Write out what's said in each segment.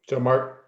So Mark,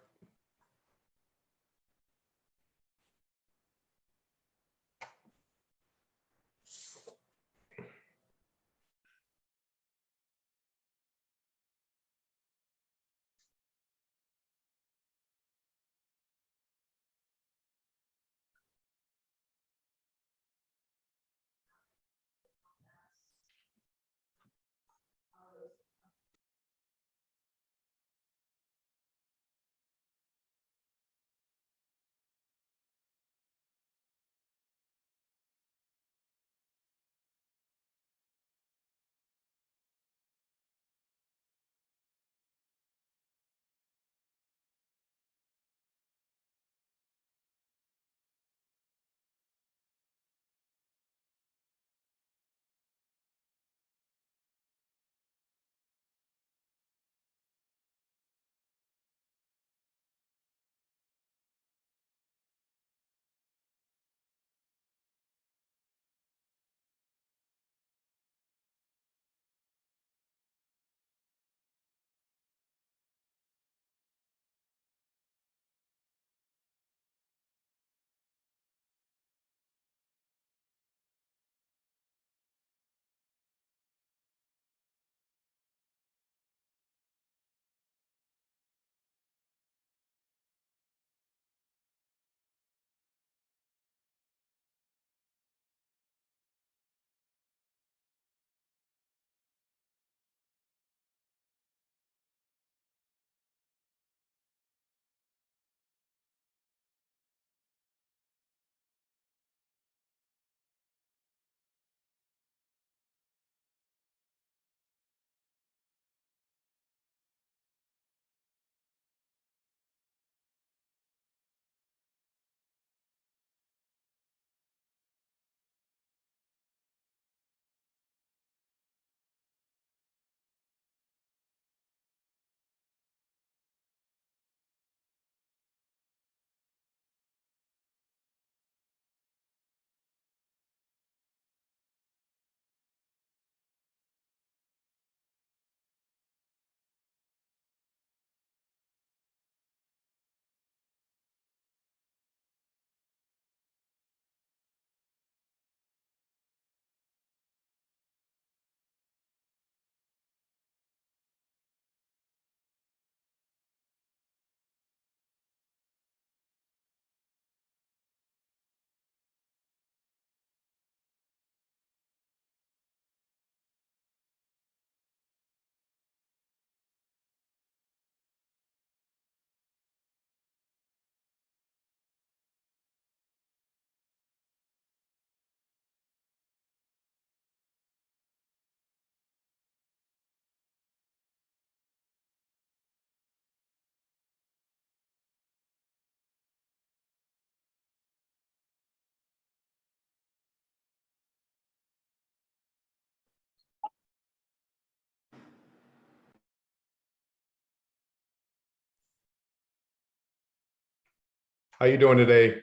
how you doing today?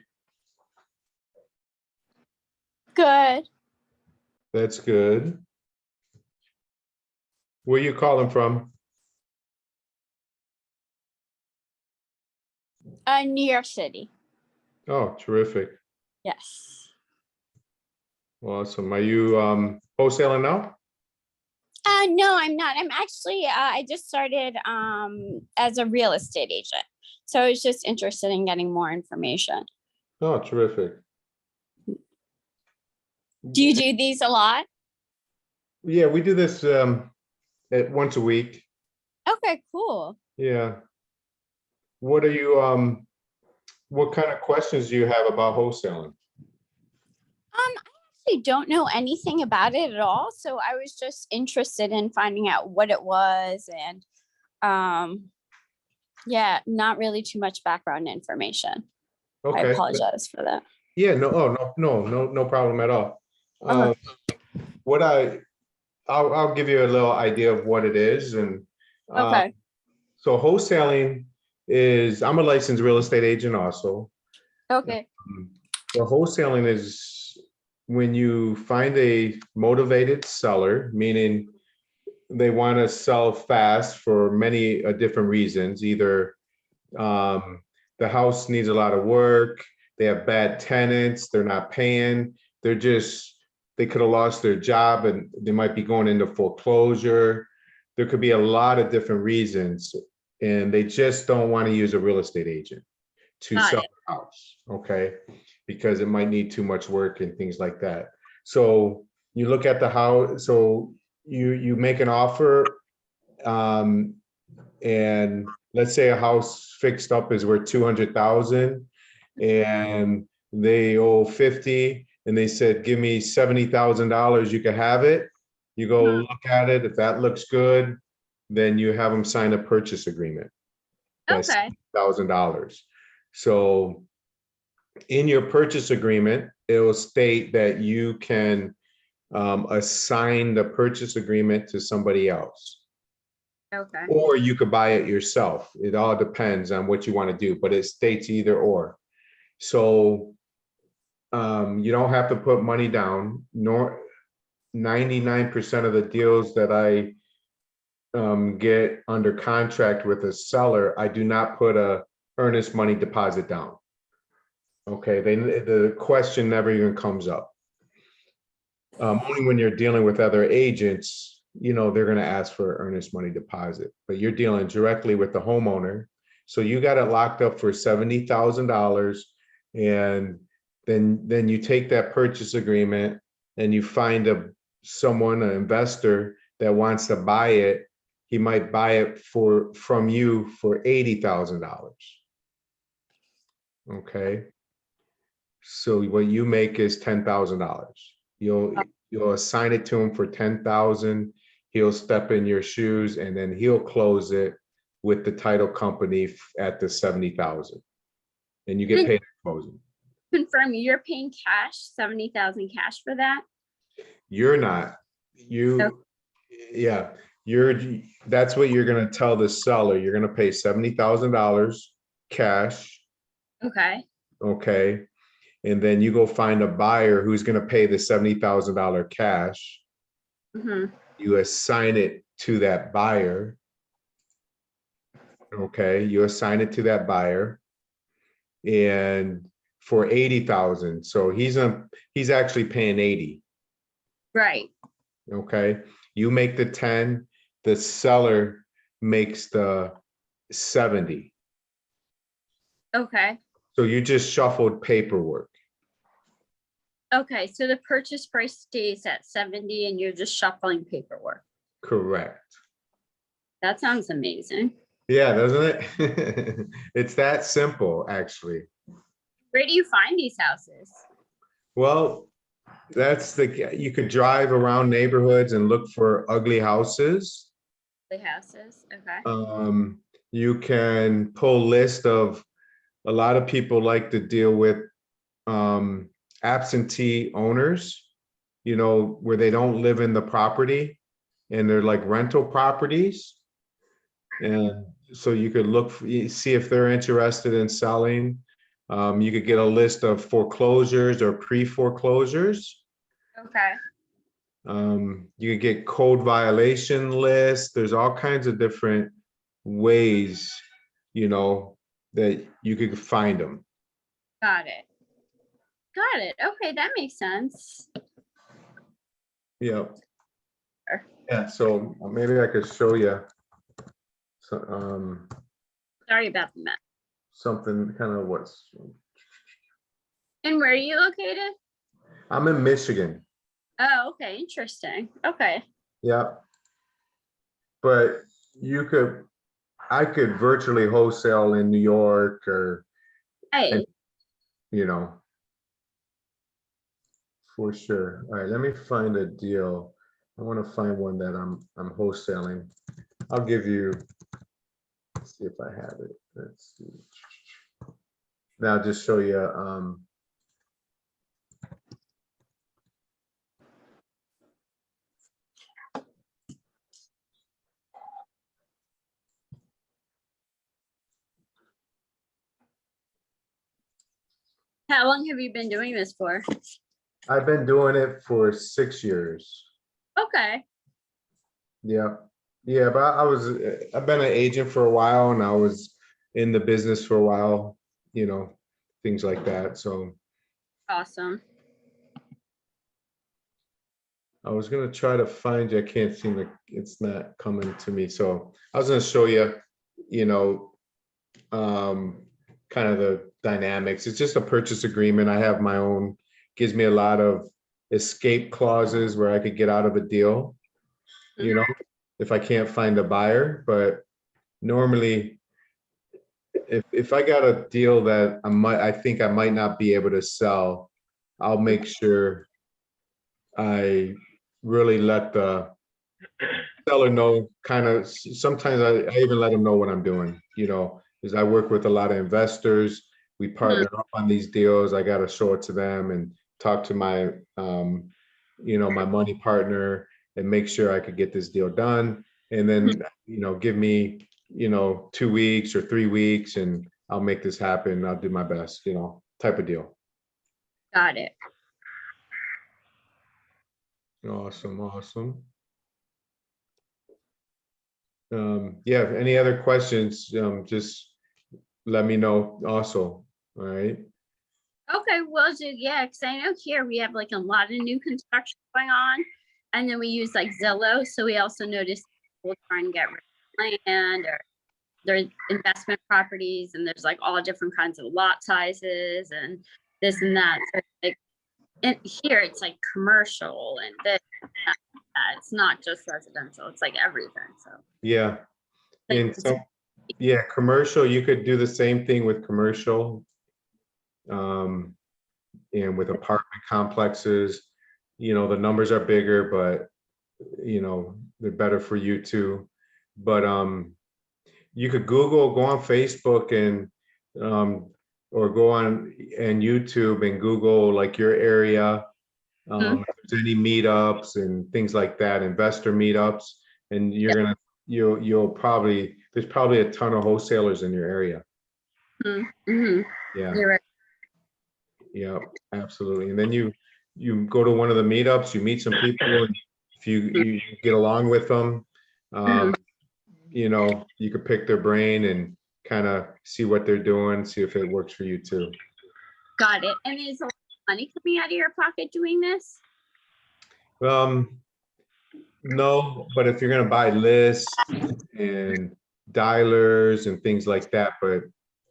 Good. That's good. Where you calling from? New York City. Oh, terrific. Yes. Awesome. Are you wholesaling now? No, I'm not. I'm actually, I just started as a real estate agent. So I was just interested in getting more information. Oh, terrific. Do you do these a lot? Yeah, we do this at once a week. Okay, cool. Yeah. What are you what kind of questions do you have about wholesaling? I actually don't know anything about it at all. So I was just interested in finding out what it was and yeah, not really too much background information. I Okay. apologize for that. Yeah, no, oh, no problem at all. Okay. What I'll give you a little idea of what it is. And Okay. so wholesaling is, I'm a licensed real estate agent also. Okay. So wholesaling is when you find a motivated seller, meaning they want to sell fast for many different reasons. Either The house needs a lot of work. They have bad tenants. They're not paying. They could have lost their job and they might be going into foreclosure. There could be a lot of different reasons, and they just don't want to use a real estate agent to Got sell it. the house, okay? Because it might need too much work and things like that. So you look at the house, so you make an offer, and let's say a house fixed up is worth 200,000 and they owe 50 and they said, give me $70,000, you can have it. You go Mhm. look at it. If that looks good, then you have them sign a purchase agreement. That's Okay. $1,000. So in your purchase agreement, it will state that you can assign the purchase agreement to somebody else. Okay. Or you could buy it yourself. It all depends on what you want to do, but it states either or. So you don't have to put money down, nor 99% of the deals that I get under contract with a seller, I do not put a earnest money deposit down. Okay, the question never even comes up. Only when you're dealing with other agents, they're going to ask for earnest money deposit, but you're dealing directly with the homeowner. So you got it locked up for $70,000, and then you take that purchase agreement and you find an investor that wants to buy it. He might buy it from you for $80,000. Okay. So what you make is $10,000. You'll assign it to him for 10,000. He'll step in your shoes and then he'll close it with the title company at the 70,000. And you get Then paid at closing. confirm you're paying cash, 70,000 cash for that? You're not. Yeah, that's what you're gonna tell the seller. You're gonna pay $70,000 cash, Okay. okay? And then you go find a buyer who's gonna pay the $70,000 cash. Hmm. You assign it to that buyer. Okay, you assign it to that buyer. And for 80,000, so he's actually paying 80. Right. Okay, you make the 10, the seller makes the 70. Okay. So you just shuffled paperwork. Okay. So the purchase price stays at 70 and you're just shuffling paperwork. Correct. That sounds amazing. Yeah, doesn't it? It's that simple, actually. Where do you find these houses? Well, you could drive around neighborhoods and look for ugly houses. The houses. Okay. You can pull list of, a lot of people like to deal with absentee owners, where they don't live in the property and they're like rental properties. And so you could see if they're interested in selling. You could get a list of foreclosures or pre-foreclosures. Okay. You could get code violation lists. There's all kinds of different ways, that you could find them. Got it. Got it. Okay, that makes sense. Yeah. Yeah. So maybe I could show you Sorry about the mess. something kind of And where are you located? I'm in Michigan. Oh, okay. Interesting. Okay. Yeah. But I could virtually wholesale in New York Hey, you know, for sure. All right, let me find a deal. I want to find one that I'm wholesaling. I'll give you, let's see if I have it. Let's see. Now I'll just show you how long have you been doing this for? I've been doing it for 6 years. Okay. Yeah. Yeah, but I've been an agent for a while and I was in the business for a while, you know, things like that. So Awesome. I was gonna try to find you. I can't seem to, it's not coming to me. So I was gonna show you, you know, kind of the dynamics. It's just a purchase agreement. I have my own, gives me a lot of escape clauses where I could get out of a deal, you know, if I can't find a buyer. But normally, if I got a deal that I think I might not be able to sell, I'll make sure I really let the seller know, kind of, sometimes I even let them know what I'm doing, you know, because I work with a lot of investors. We partner up on these deals. I got to show it to them and talk to my, you know, my money partner and make sure I could get this deal done. And then, you know, give me, you know, 2 weeks or 3 weeks and I'll make this happen. I'll do my best, you know, type of deal. Got it. Awesome, awesome. Yeah, if any other questions, just let me know also. All right. Okay, well, yeah, because I know here we have like a lot of new construction going on, and then we use like Zillow. So we also notice people trying to get rid of land or their investment properties, and there's like all different kinds of lot sizes and this and that. So like, and here it's like commercial and this, and that. It's not just residential. It's like everything. So Yeah. like, And so, yeah, commercial, you could do the same thing with commercial. And with apartment complexes, you know, the numbers are bigger, but you know, they're better for you too. But you could Google, go on Facebook and or go on and YouTube and Google like your area. If there's any meetups and things like that, investor meetups, and you'll probably, there's probably a ton of wholesalers in your area. mm-hmm. Yeah. You're right. Yeah, absolutely. And then you go to one of the meetups, you meet some people, and if you get along with them, you know, you could pick their brain and kind of see what they're doing, see if it works for you too. Got it. And is a lot of money coming out of your pocket doing this? No, but if you're gonna buy lists and dialers and things like that, but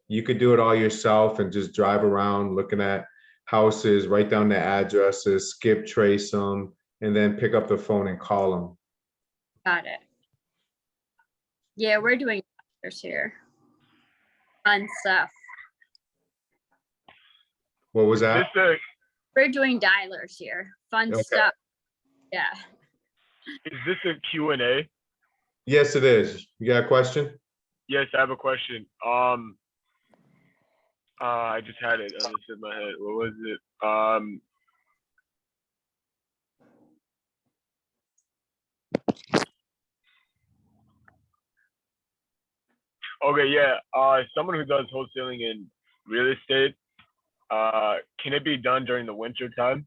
you could do it all yourself and just drive around looking at houses, write down the addresses, skip trace them, and then pick up the phone and call them. Got it. Yeah, we're doing here. Fun stuff. What was that? We're doing dialers here. Fun stuff. Yeah. Is this a Q&A? Yes, it is. You got a question? Yes, I have a question. I just had it on the tip of my head. What was it? Okay, yeah. Someone who does wholesaling in real estate, can it be done during the winter time?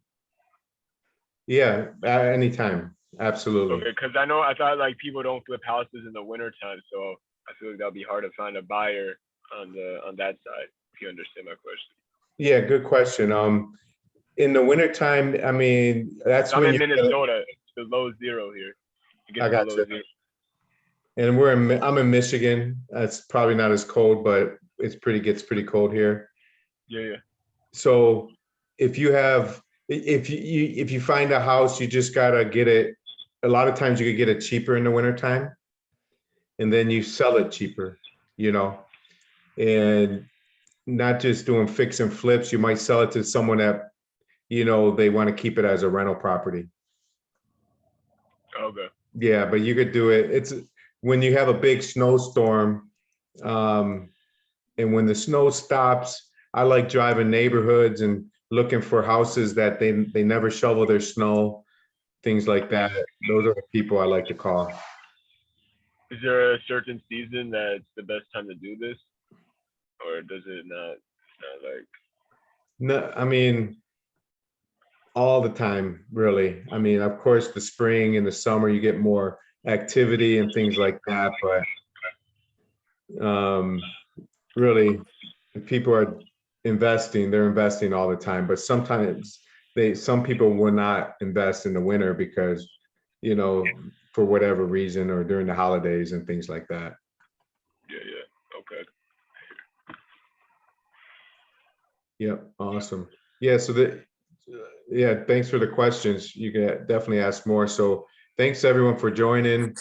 Yeah, anytime. Absolutely. Okay, because I thought like people don't flip houses in the winter time, so I feel like that'll be hard to find a buyer on that side, if you understand my question. Yeah, good question. In the wintertime, I mean, that's I'm when in Minnesota. The low zero here. I got you. And I'm in Michigan. It's probably not as cold, but gets pretty cold here. Yeah. So if you find a house, you just gotta get it. A lot of times you could get it cheaper in the wintertime, and then you sell it cheaper, you know, and not just doing fix and flips. You might sell it to someone that, you know, they want to keep it as a rental property. Okay. Yeah, but you could do it. It's when you have a big snowstorm, and when the snow stops, I like driving neighborhoods and looking for houses that they never shovel their snow, things like that. Those are the people I like to call. Is there a certain season that's the best time to do this, or does it not? It's not like. No, I mean, all the time, really. I mean, of course, the spring and the summer, you get more activity and things like that. But really, if people are investing, they're investing all the time, but sometimes some people will not invest in the winter because, you know, for whatever reason or during the holidays and things like that. Yeah. Okay. Yep, awesome. Yeah, so yeah, thanks for the questions. You can definitely ask more. So thanks everyone for joining.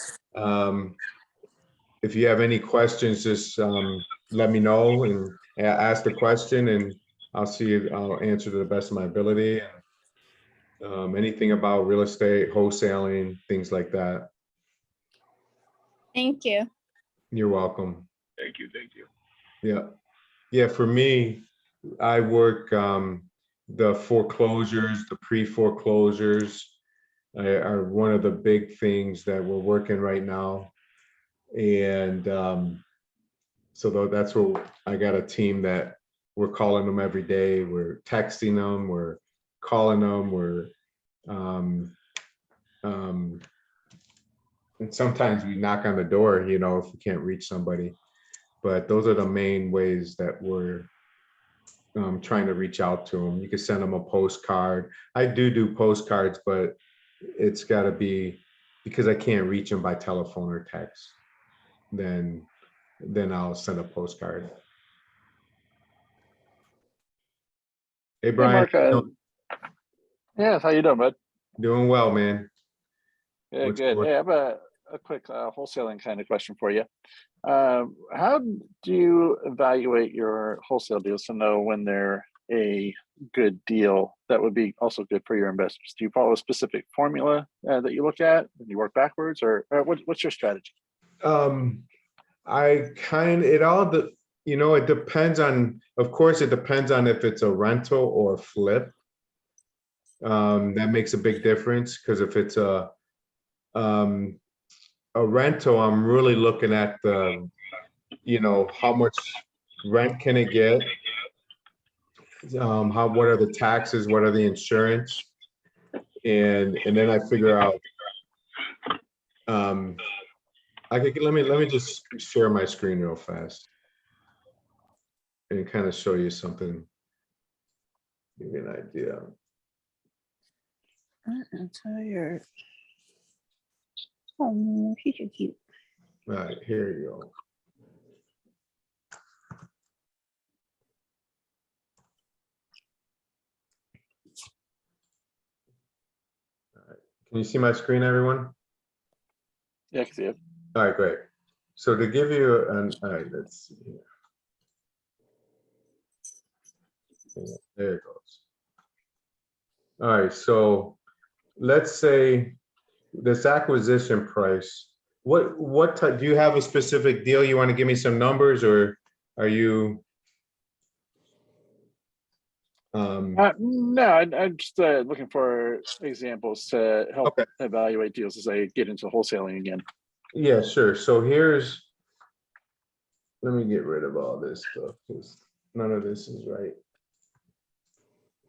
If you have any questions, just let me know and ask the question, and I'll answer to the best of my ability. Anything about real estate, wholesaling, things like that. Thank you. You're welcome. Thank you. Yeah. Yeah, for me, I work the foreclosures, the pre-foreclosures are one of the big things that we're working right now. And so that's what I got a team that we're calling them every day. We're texting them, we're calling them, and sometimes we knock on the door, you know, if we can't reach somebody. But those are the main ways that we're trying to reach out to them. You can send them a postcard. I do postcards, but it's got to be because I can't reach them by telephone or text. Then I'll send a postcard. Hey, Hey, Brian, Mark. Yeah, how you doing, bud? doing well, man. Yeah, What's good. going- Hey, I have a quick wholesaling kind of question for you. How do you evaluate your wholesale deals to know when they're a good deal that would be also good for your investors? Do you follow a specific formula that you look at and you work backwards, or what's your strategy? It depends on, of course, it depends on if it's a rental or a flip. That makes a big difference because if it's a rental, I'm really looking at how much rent can it get? What are the taxes? What are the insurance? And then I figure out, let me just share my screen real fast and kind of show you something, give you an idea. Tired. Oh, she's so cute. All right, here you go. All right. Can you see my screen, everyone? Yeah, I can see it. All right, great. So to give you all right, let's see here. Yeah, there it goes. All right, so let's say this acquisition price, what type, do you have a specific deal? You want to give me some numbers, or are you? No, I'm just looking for examples to help Okay. evaluate deals as I get into wholesaling again. Yeah, sure. So let me get rid of all this stuff because none of this is right.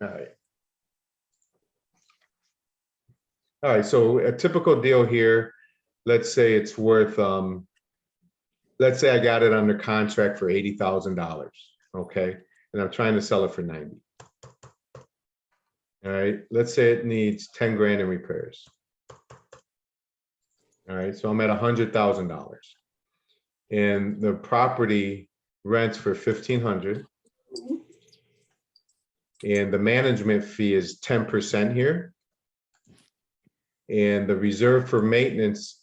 All right. All right, so a typical deal here, let's say it's worth, let's say I got it under contract for $80,000, okay? And I'm trying to sell it for 90. All right, let's say it needs 10 grand in repairs. All right, so I'm at $100,000. And the property rents for 1,500. And the management fee is 10% here. And the reserve for maintenance,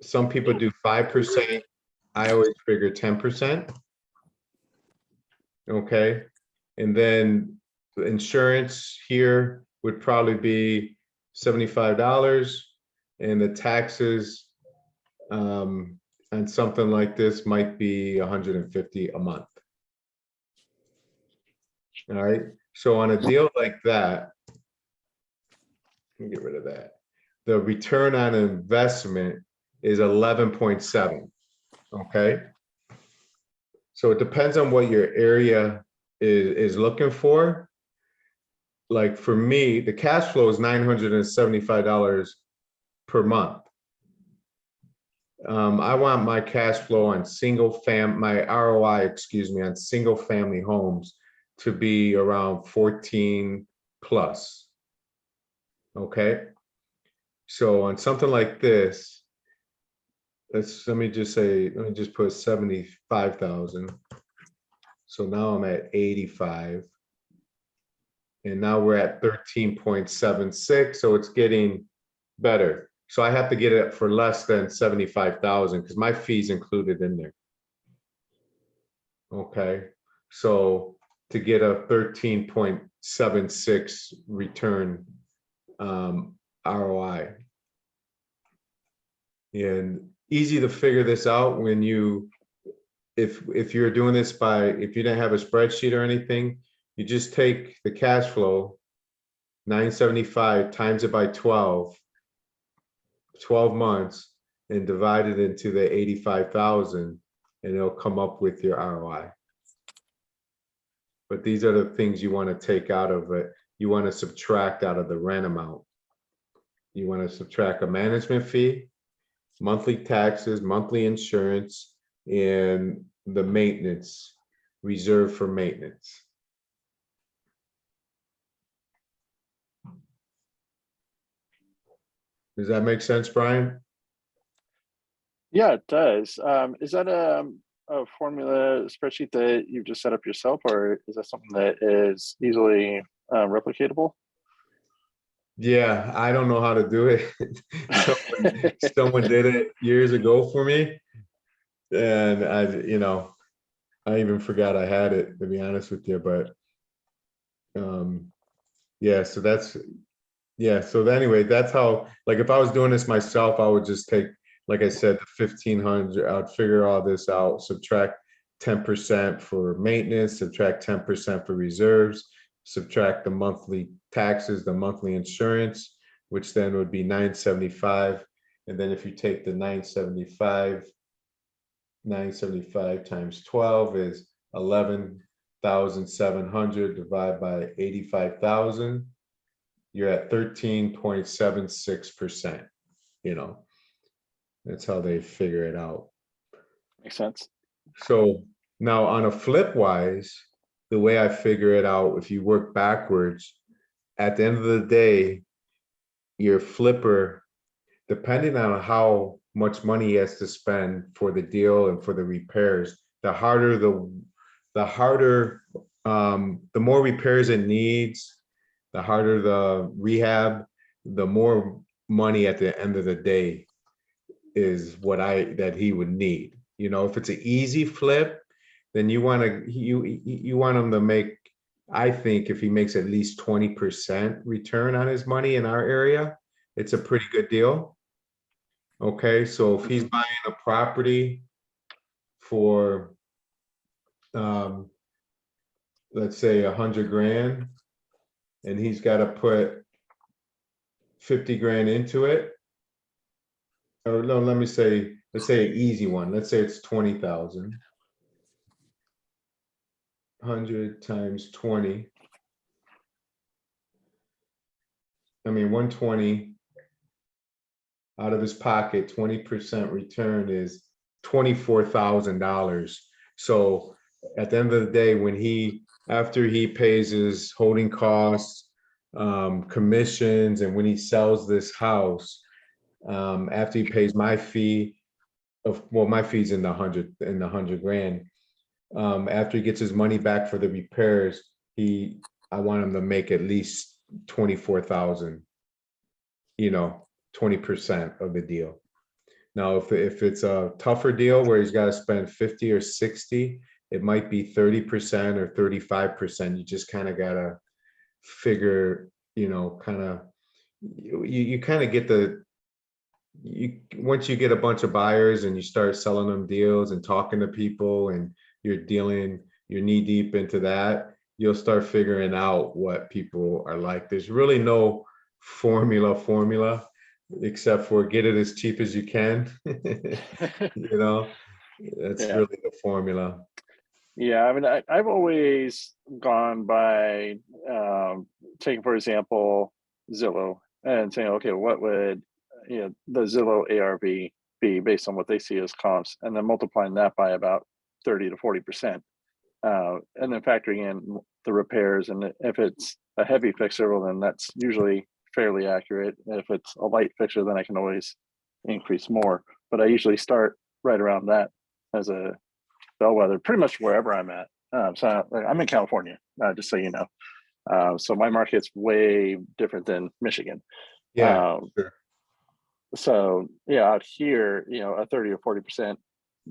some people do 5%. I always figure 10%. Okay. And then the insurance here would probably be $75. And the taxes on something like this might be 150 a month. All right. So on a deal like that, let me get rid of that. The return on investment is 11.7. Okay. So it depends on what your area is looking for. Like for me, the cash flow is $975 per month. I want my cash flow on my ROI, excuse me, on single family homes to be around 14 plus. Okay. So on something like this, let me just put 75,000. So now I'm at 85. And now we're at 13.76. So it's getting better. So I have to get it for less than 75,000 because my fee's included in there. Okay. So to get a 13.76 return ROI. And easy to figure this out when if you're doing this if you didn't have a spreadsheet or anything, you just take the cash flow, 975 times it by 12 months, and divide it into the 85,000, and it'll come up with your ROI. But these are the things you want to take out of it. You want to subtract out of the rent amount. You want to subtract a management fee, monthly taxes, monthly insurance, and the maintenance, reserve for maintenance. Does that make sense, Brian? Yeah, it does. Is that a formula spreadsheet that you've just set up yourself, or is that something that is easily replicatable? Yeah, I don't know how to do it. Someone did it years ago for me, and I even forgot I had it, to be honest with you. But yeah, so anyway, that's how, like, if I was doing this myself, I would just take, like I said, the 1,500, I'd figure all this out, subtract 10% for maintenance, subtract 10% for reserves, subtract the monthly taxes, the monthly insurance, which then would be 975. And then if you take the 975 times 12 is 11,700 divided by 85,000. You're at 13.76%. That's how they figure it out. Makes sense. So now on a flip wise, the way I figure it out, if you work backwards, at the end of the day, your flipper, depending on how much money he has to spend for the deal and for the repairs, the more repairs it needs, the harder the rehab, the more money at the end of the day is that he would need. If it's an easy flip, then you want him to make, I think if he makes at least 20% return on his money in our area, it's a pretty good deal. Okay, so if he's buying a property for let's say 100 grand, and he's got to put 50 grand into it, or no, let's say an easy one. Let's say it's 20,000. 100 times 20. I mean, 120 out of his pocket, 20% return is $24,000. So at the end of the day, after he pays his holding costs, commissions, and when he sells this house, after he pays my fee my fee's in the 100 grand. After he gets his money back for the repairs, I want him to make at least 24,000, 20% of the deal. Now, if it's a tougher deal where he's got to spend 50 or 60, it might be 30% or 35%. You just kind of got to figure, you kind of get once you get a bunch of buyers and you start selling them deals and talking to people and you're knee deep into that, you'll start figuring out what people are like. There's really no formula except for get it as cheap as you can. That's really the formula. Yeah, I mean, I've always gone by taking, for example, Zillow and saying, okay, what would the Zillow ARV be based on what they see as comps, and then multiplying that by about 30 to 40%. And then factoring in the repairs, and if it's a heavy fixer, well, then that's usually fairly accurate. If it's a light fixer, then I can always increase more. But I usually start right around that as a bellwether, pretty much wherever I'm at. So I'm in California, just so you know. So my market's way different than Michigan. Yeah, Um, sure. so yeah, out here, you know, a 30 or 40%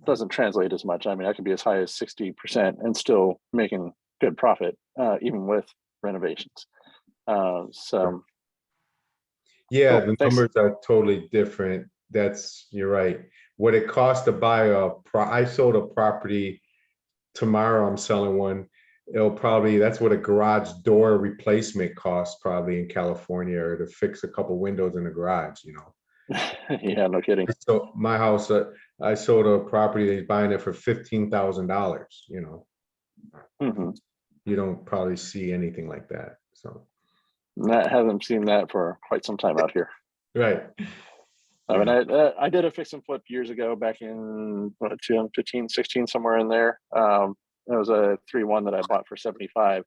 doesn't translate as much. I mean, I could be as high as 60% and still making good profit, even with renovations. So Yeah, cool. the Thanks. numbers are totally different. You're right. What it costs to buy I sold a property tomorrow, I'm selling one. That's what a garage door replacement costs probably in California, or to fix a couple windows in the garage, you know. Yeah, no kidding. So my house, I sold a property, they're buying it for $15,000, you know. Hmm. You don't probably see anything like that, so. I haven't seen that for quite some time out here. Right. I mean, I did a fix and flip years ago, back in what, 2015, 16, somewhere in there. It was a 3-1 that I bought for 75.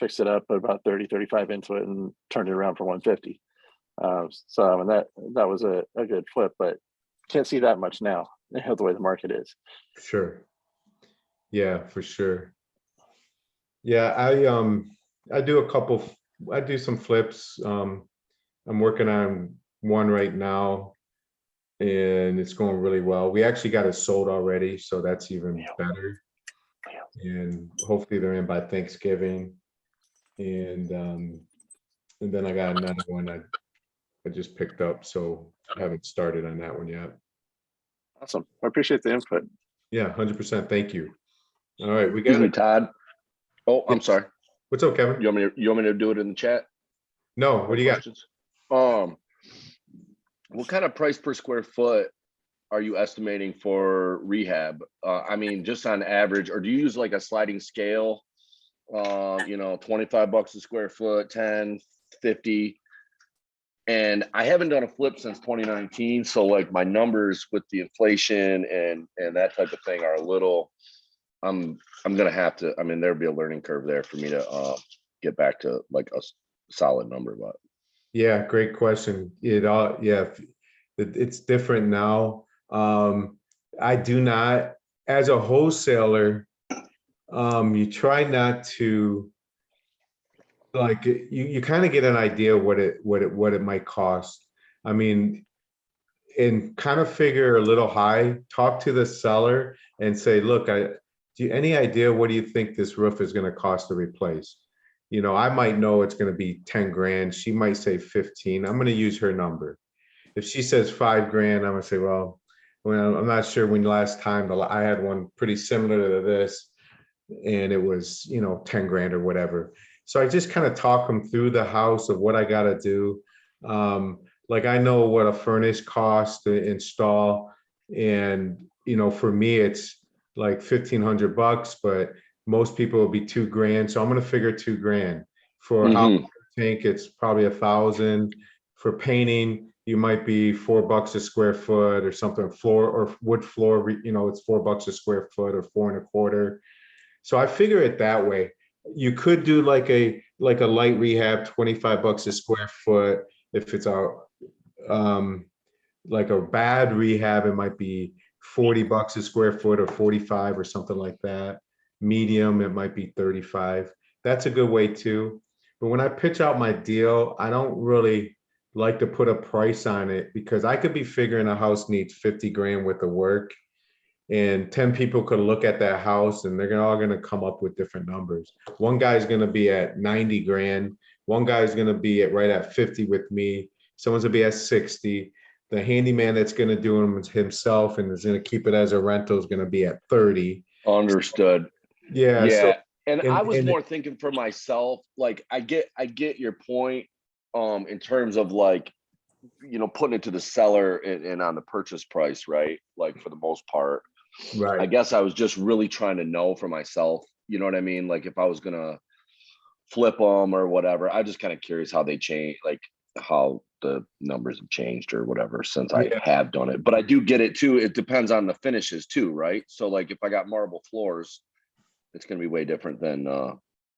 Fixed it up, put about 30, 35 into it, and turned it around for 150. So I mean, that was a good flip, but can't see that much now, the way the market is. Sure. Yeah, for sure. Yeah, I do some flips. I'm working on one right now, and it's going really well. We actually got it sold already, so that's even better. And hopefully they're in by Thanksgiving. And then I got another one I just picked up, so I haven't started on that one yet. Awesome. I appreciate the input. Yeah, 100%. Thank you. All right, we Excuse got me, it. Todd. Oh, I'm sorry. What's up, Kevin? You want me to do it in the chat? No, what do you got? Questions? What kind of price per square foot are you estimating for rehab? I mean, just on average, or do you use like a sliding scale? 25 bucks a square foot, 10, 50. And I haven't done a flip since 2019. So like my numbers with the inflation and that type of thing are a little, I'm gonna have to, I mean, there'd be a learning curve there for me to get back to like a solid number, but. Yeah, great question. It's different now. I do not, as a wholesaler, you try not to, like, you kind of get an idea what it might cost. I mean, and kind of figure a little high, talk to the seller and say, look, any idea what do you think this roof is going to cost to replace? You know, I might know it's going to be 10 grand. She might say 15. I'm going to use her number. If she says 5 grand, I'm going to say, well, I'm not sure when last time I had one pretty similar to this, and it was, 10 grand or whatever. So I just kind of talk them through the house of what I got to do. Like I know what a furnace costs to install, and for me it's like $1,500, but most people will be 2 grand. So I'm going to figure 2 grand for Mhm. tank. It's probably 1,000 for painting. You might be $4 a square foot or something. Floor or wood floor, it's $4 a square foot or 4.25. So I figure it that way. You could do like a light rehab, 25 bucks a square foot. If it's like a bad rehab, it might be 40 bucks a square foot or 45 or something like that. Medium, it might be 35. That's a good way too. But when I pitch out my deal, I don't really like to put a price on it, because I could be figuring a house needs 50 grand worth of work, and 10 people could look at that house and they're all going to come up with different numbers. One guy's going to be at 90 grand. One guy's going to be right at 50 with me. Someone's going to be at 60. The handyman that's going to do them himself and is going to keep it as a rental is going to be at 30. Understood. Yeah. Yeah. So, And I was and- more thinking for myself, like I get your point in terms of like, putting it to the seller and on the purchase price, right? Like for the most part. I right. guess I was just really trying to know for myself, you know what I mean? Like if I was gonna flip them or whatever, I'm just kind of curious how they change, like how the numbers have changed or whatever since I Yeah. have done it. But I do get it too. It depends on the finishes too, right? So like if I got marble floors, it's gonna be way different than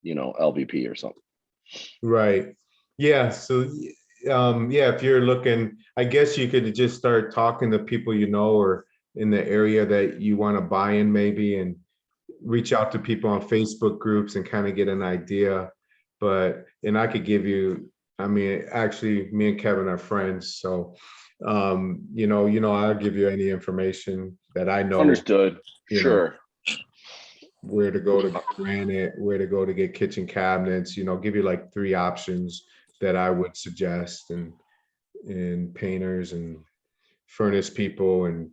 LVP or something. Right. Yeah. So, yeah, if you're looking, I guess you could just start talking to people you know or in the area that you want to buy in maybe and reach out to people on Facebook groups and kind of get an idea. And I could give you, I mean, actually, me and Kevin are friends. So, I'll give you any information that I know, Understood. you know, Sure. where to go to get granite, where to go to get kitchen cabinets, give you like 3 options that I would suggest and painters and furnace people. And,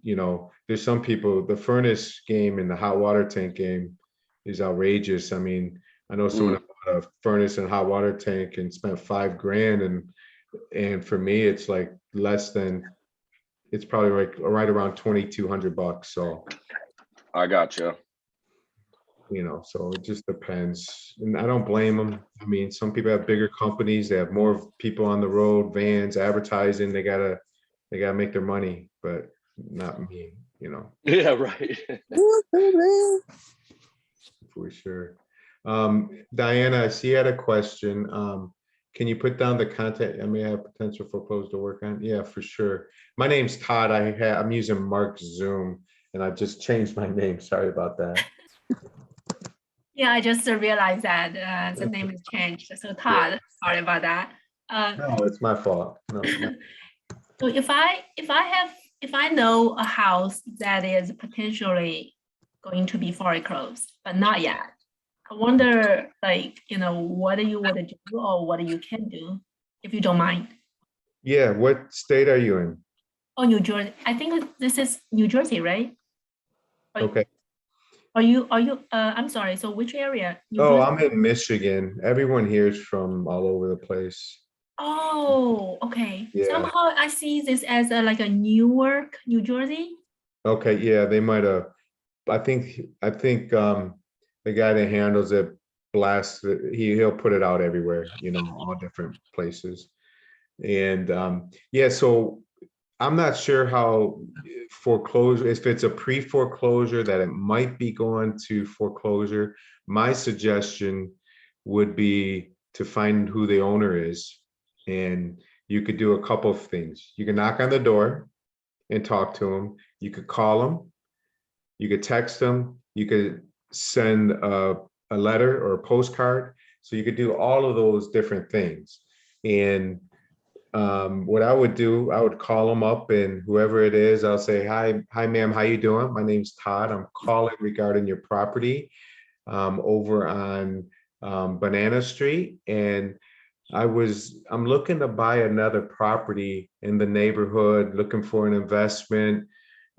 there's some people, the furnace game and the hot water tank game is outrageous. I mean, I know someone that bought a furnace and hot water tank and spent $5,000 and for me, it's like it's probably like right around $2,200. So, I gotcha. so it just depends. And I don't blame them. I mean, some people have bigger companies, they have more people on the road, vans, advertising, they gotta make their money, but not me, Yeah, right. for sure. Diana, I see you had a question. Can you put down the contact? I may have potential foreclosure to work on. Yeah, for sure. My name's Todd. I'm using Mark's Zoom and I've just changed my name. Sorry about that. Yeah, I just realized that the name is changed. So Todd, sorry about that. No, it's my fault. No. So if I know a house that is potentially going to be foreclosed, but not yet, I wonder, what you would do or what you can do, if you don't mind. Yeah, what state are you in? Oh, New Jersey. I think this is New Jersey, right? Okay. Are you, I'm sorry, so which area? New Oh, Jersey? I'm in Michigan. Everyone here is from all over the place. Oh, okay. Yeah. Somehow I see this as like a Newark, New Jersey. Okay, yeah, they might have. I think the guy that handles it blasts it, he'll put it out everywhere, all different places. And yeah, so I'm not sure how foreclosure, if it's a pre-foreclosure that it might be going to foreclosure. My suggestion would be to find who the owner is. And you could do a couple of things. You can knock on the door and talk to him. You could call him. You could text them, you could send a letter or a postcard. So you could do all of those different things. And what I would do, I would call them up and whoever it is, I'll say, hi, ma'am, how you doing? My name's Todd. I'm calling regarding your property over on Banana Street. And I'm looking to buy another property in the neighborhood, looking for an investment.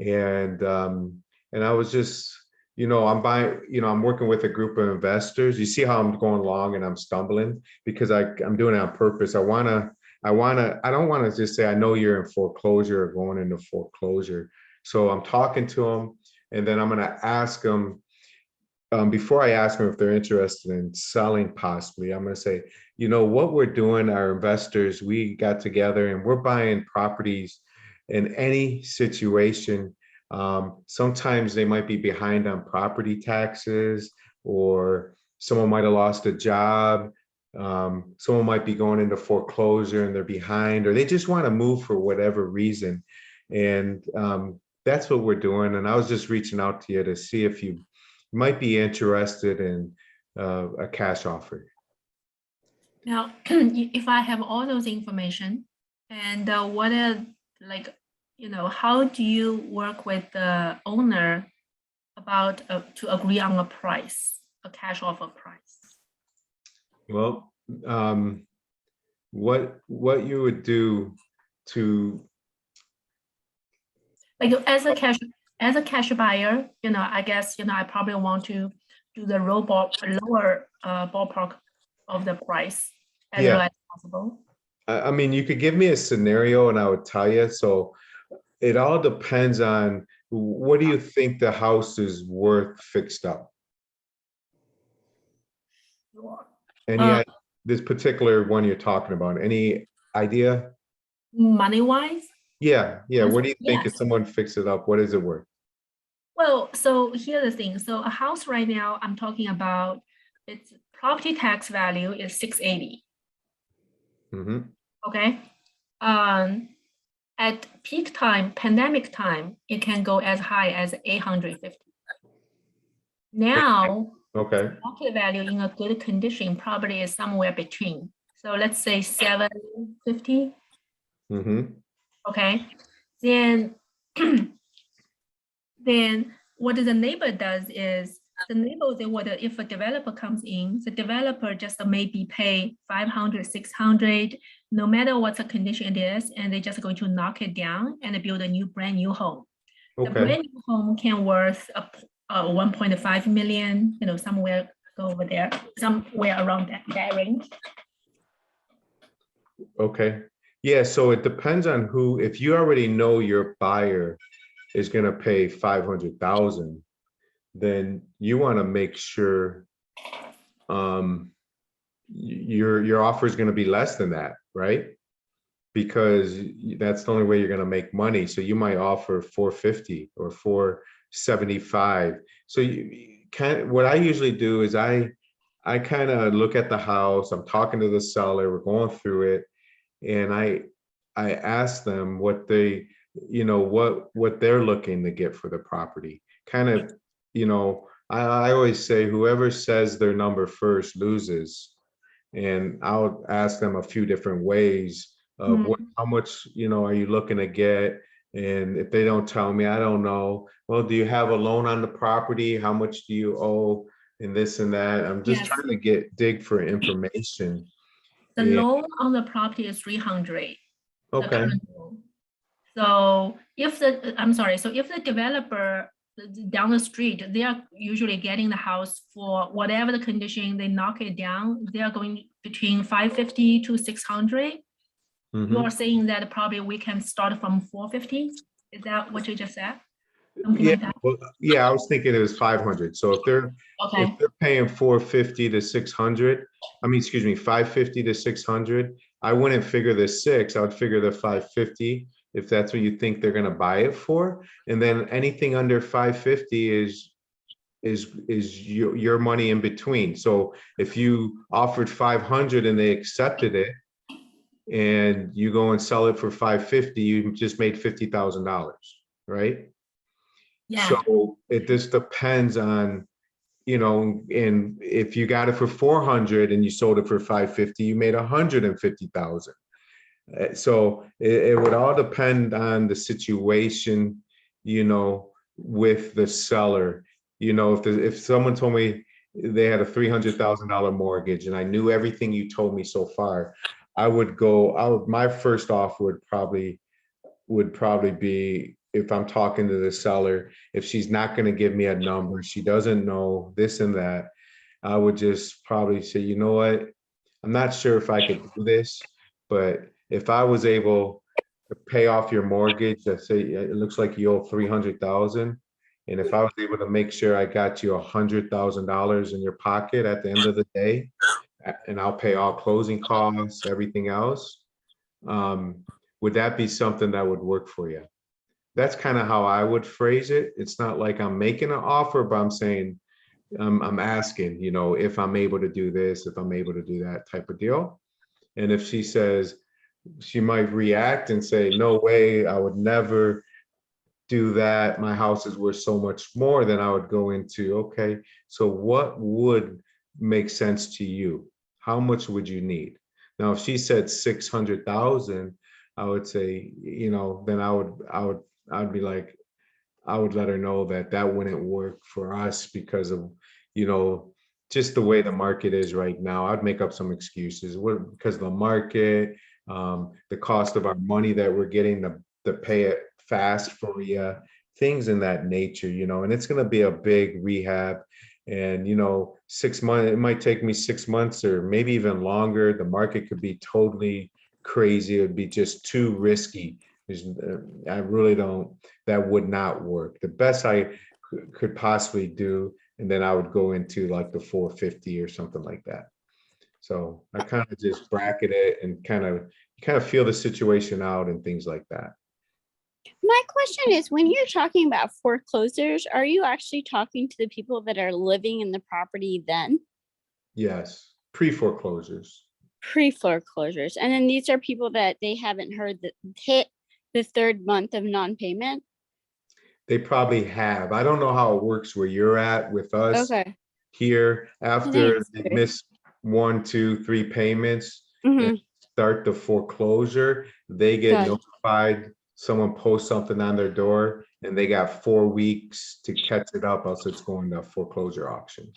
And I was just, I'm buying, I'm working with a group of investors. You see how I'm going along and I'm stumbling because I'm doing it on purpose. I don't want to just say, I know you're in foreclosure or going into foreclosure. So I'm talking to them and then I'm going to ask them, before I ask them if they're interested in selling possibly, I'm going to say, what we're doing, our investors, we got together and we're buying properties in any situation. Sometimes they might be behind on property taxes or someone might have lost a job. Someone might be going into foreclosure and they're behind, or they just want to move for whatever reason. And that's what we're doing. And I was just reaching out to you to see if you might be interested in a cash offer. Now, if I have all those information and what are how do you work with the owner about to agree on a price, a cash offer price? Well, what you would do to as a cash buyer, I guess I probably want to do the lower ballpark of the price as low as possible. I mean, you could give me a scenario and I would tell you. So it all depends on what do you think the house is worth fixed up? Any this particular one you're talking about, any idea? Money wise? Yeah, what do you think if Yes. someone fix it up, what is it worth? Well, so here's the thing. So a house right now, I'm talking about its property tax value is 680. Mm-hmm. Okay. At peak time, pandemic time, it can go as high as 850. Now, Okay, market value in a good condition probably is somewhere between. So let's say 750. mm-hmm, Okay. Then, then what the neighbor does is the neighbor, they would, if a developer comes in, the developer just maybe pay 500, 600, no matter what the condition it is, and they're just going to knock it down and build a new brand new home. The okay, brand new home can worth 1.5 million, somewhere over there, somewhere around that range. okay. Yeah, so it depends on who, if you already know your buyer is gonna pay 500,000, then you wanna make sure your offer is gonna be less than that, right? Because that's the only way you're gonna make money. So you might offer 450 or 475. So you can, what I usually do is I kind of look at the house, I'm talking to the seller, we're going through it, and I ask them what they, what they're looking to get for the property. Kind of, I always say whoever says their number first loses. And I'll ask them a few different ways of how much, are you looking to get? And if they don't tell me, I don't know. Well, do you have a loan on the property? How much do you owe? And this and that. I'm just Yes. trying to dig for information. The And- loan on the property is 300. The Okay, current loan. So if the developer down the street, they are usually getting the house for whatever the condition, they knock it down, they are going between 550 to 600. You mhm. are saying that probably we can start from 450? Is that what you just said? Something Yeah, like that? well, yeah, I was thinking it was 500. So if Okay, they're paying 450 to 600, I mean, excuse me, 550 to 600, I wouldn't figure the six, I would figure the 550 if that's what you think they're gonna buy it for. And then anything under 550 is your money in between. So if you offered 500 and they accepted it and you go and sell it for 550, you just made $50,000, right? yeah, So it just depends on, and if you got it for 400 and you sold it for 550, you made 150,000. So it would all depend on the situation, with the seller. If someone told me they had a $300,000 mortgage and I knew everything you told me so far, my first offer would probably be, if I'm talking to the seller, if she's not going to give me a number, she doesn't know this and that, I would just probably say, you know what, I'm not sure if I could do this, but if I was able to pay off your mortgage, let's say it looks like you owe 300,000. And if I was able to make sure I got you $100,000 in your pocket at the end of the day, and I'll pay all closing costs, everything else, would that be something that would work for you? That's kind of how I would phrase it. It's not like I'm making an offer, but I'm saying, I'm asking, if I'm able to do this, if I'm able to do that type of deal. And if she says, she might react and say, no way, I would never do that. My house is worth so much more. Then I would go into, okay, so what would make sense to you? How much would you need? Now, if she said 600,000, I would say, then I'd be like, I would let her know that that wouldn't work for us because of, just the way the market is right now. I'd make up some excuses because of the market, the cost of our money that we're getting to pay it fast for REIA, things in that nature, and it's going to be a big rehab. And, 6 months, it might take me 6 months or maybe even longer. The market could be totally crazy. It would be just too risky. I really don't, that would not work. The best I could possibly do, and then I would go into like the 450 or something like that. So I kind of just bracket it and kind of feel the situation out and things like that. My question is, when you're talking about foreclosures, are you actually talking to the people that are living in the property then? Yes, pre-foreclosures. Pre-foreclosures, and then these are people that they haven't heard that hit the third month of non-payment? They probably have. I don't know how it works where you're at with us Okay. here. After Thanks, they Chris. miss 1, 2, 3 payments Mhm. and start the foreclosure, they get Got it. notified. Someone posts something on their door and they got 4 weeks to catch it up, else it's going to foreclosure auction.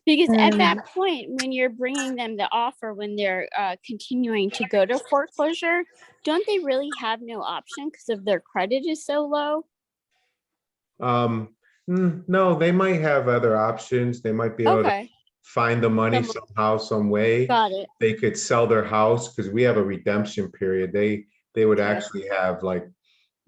Because at that point, when you're bringing them the offer, when they're continuing to go to foreclosure, don't they really have no option because of their credit is so low? No, they might have other options. They might be able to Okay, find the money Some- somehow, some way. got it. They could sell their house because we have a redemption period. They would Okay. actually have like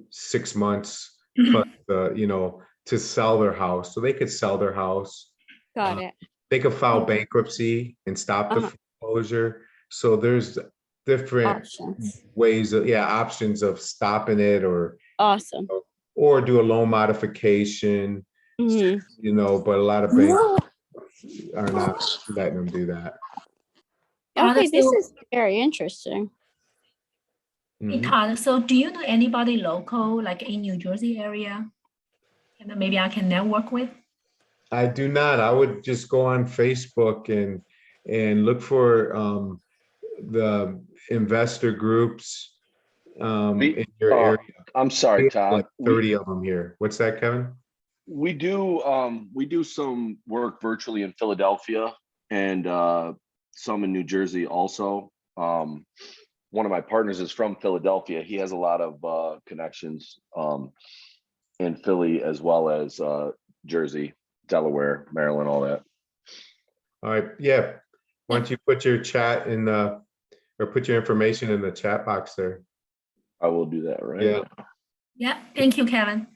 6 months plus to sell their house. So they could sell their house. Got it. They could file Okay. bankruptcy and stop the Uh-huh. foreclosure. So there's different Options. ways of, options of stopping it Awesome. or do a loan modification, Mhm. but a lot of banks are not letting them do that. Okay, this So- is very interesting. Hey, Mhm. Todd, so do you know anybody local, like in New Jersey area? And then maybe I can network with? I do not. I would just go on Facebook and look for the investor groups We- in your area. I'm sorry, We have Todd. like 30 of them here. What's that, Kevin? We do some work virtually in Philadelphia and some in New Jersey also. One of my partners is from Philadelphia. He has a lot of connections in Philly as well as Jersey, Delaware, Maryland, all that. All right. Yeah. Why don't you put your chat in the or put your information in the chat box there? I will do that, right? Yeah. Yeah, thank you, Kevin.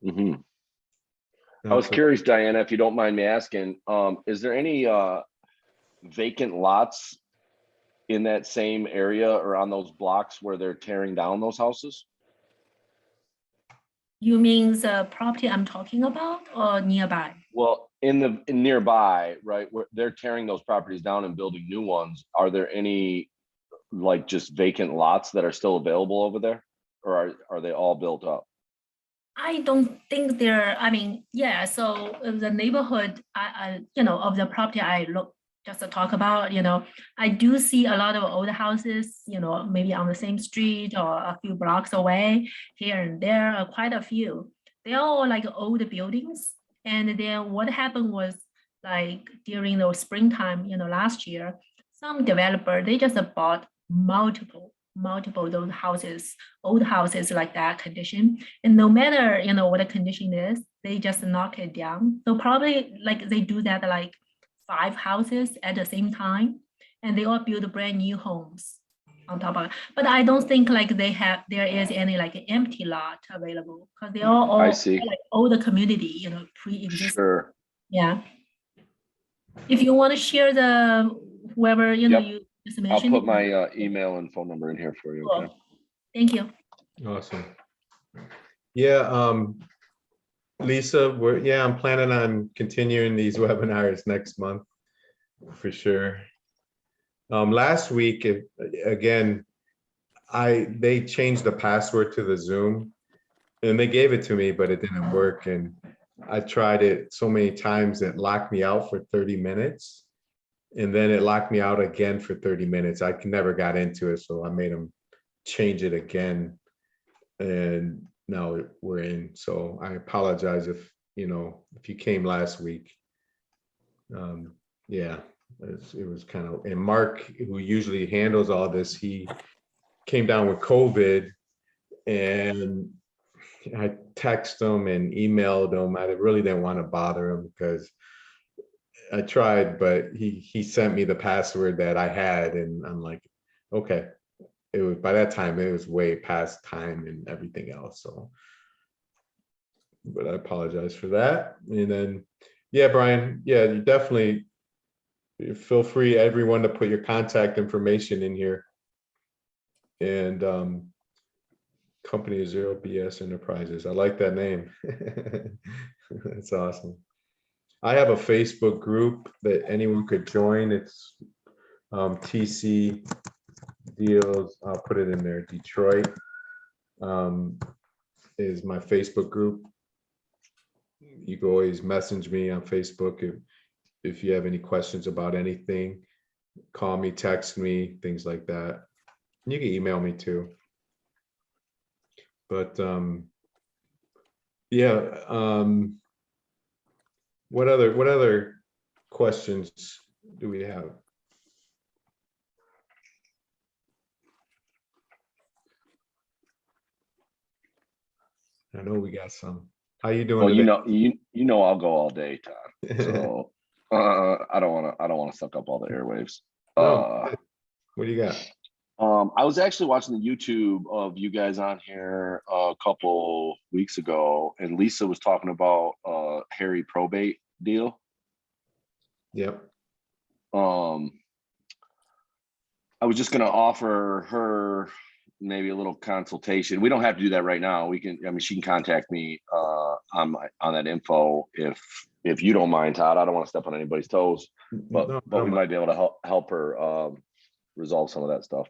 Mhm. I was curious, Diana, if you don't mind me asking, is there any vacant lots in that same area or on those blocks where they're tearing down those houses? You mean the property I'm talking about or nearby? Well, in nearby, right, where they're tearing those properties down and building new ones, are there any like just vacant lots that are still available over there? Or are they all built up? I don't think there, I mean, yeah, so the neighborhood, of the property I look, just to talk about, I do see a lot of old houses, maybe on the same street or a few blocks away, here and there, quite a few. They're all like old buildings. And then what happened was like during the springtime, last year, some developer, they just bought multiple those houses, old houses like that condition. And no matter, what the condition is, they just knock it down. So probably like they do that like 5 houses at the same time, and they all build brand new homes on top of it. But I don't think like there is any like empty lot available because they all I see. like older community, pre-existing. Sure. Yeah. If you want to share the whoever, Yep. you just I'll mentioned. put my email and phone number in here for you. Okay. Cool. Thank you. Awesome. Yeah, Lisa, I'm planning on continuing these webinars next month for sure. Last week, again, they changed the password to the Zoom and they gave it to me, but it didn't work. And I tried it so many times it locked me out for 30 minutes. And then it locked me out again for 30 minutes. I never got into it, so I made them change it again. And now we're in. So I apologize if you came last week. Yeah, it was kind of, and Mark, who usually handles all this, he came down with COVID, and I texted him and emailed him. I really didn't want to bother him because I tried, but he sent me the password that I had, and I'm like, okay. It was, by that time it was way past time and everything else. So, but I apologize for that. And then, yeah, Brian, yeah, you definitely, feel free, everyone, to put your contact information in here. And company is Zero BS Enterprises. I like that name. That's awesome. I have a Facebook group that anyone could join. It's TC Deals. I'll put it in there. Detroit is my Facebook group. You can always message me on Facebook if you have any questions about anything. Call me, text me, things like that. You can email me too. But yeah, what other questions do we have? I know we got some. How you doing? Well, today? you know, I'll go all day, Todd. So I don't want to suck up all the airwaves. No, what do you got? I was actually watching the YouTube of you guys on here a couple weeks ago, and Lisa was talking about Harry probate deal. Yep. I was just gonna offer her maybe a little consultation. We don't have to do that right now. We can, I mean, she can contact me on that info if you don't mind, Todd. I don't want to step on anybody's toes, but we might be able to help her resolve some of that stuff.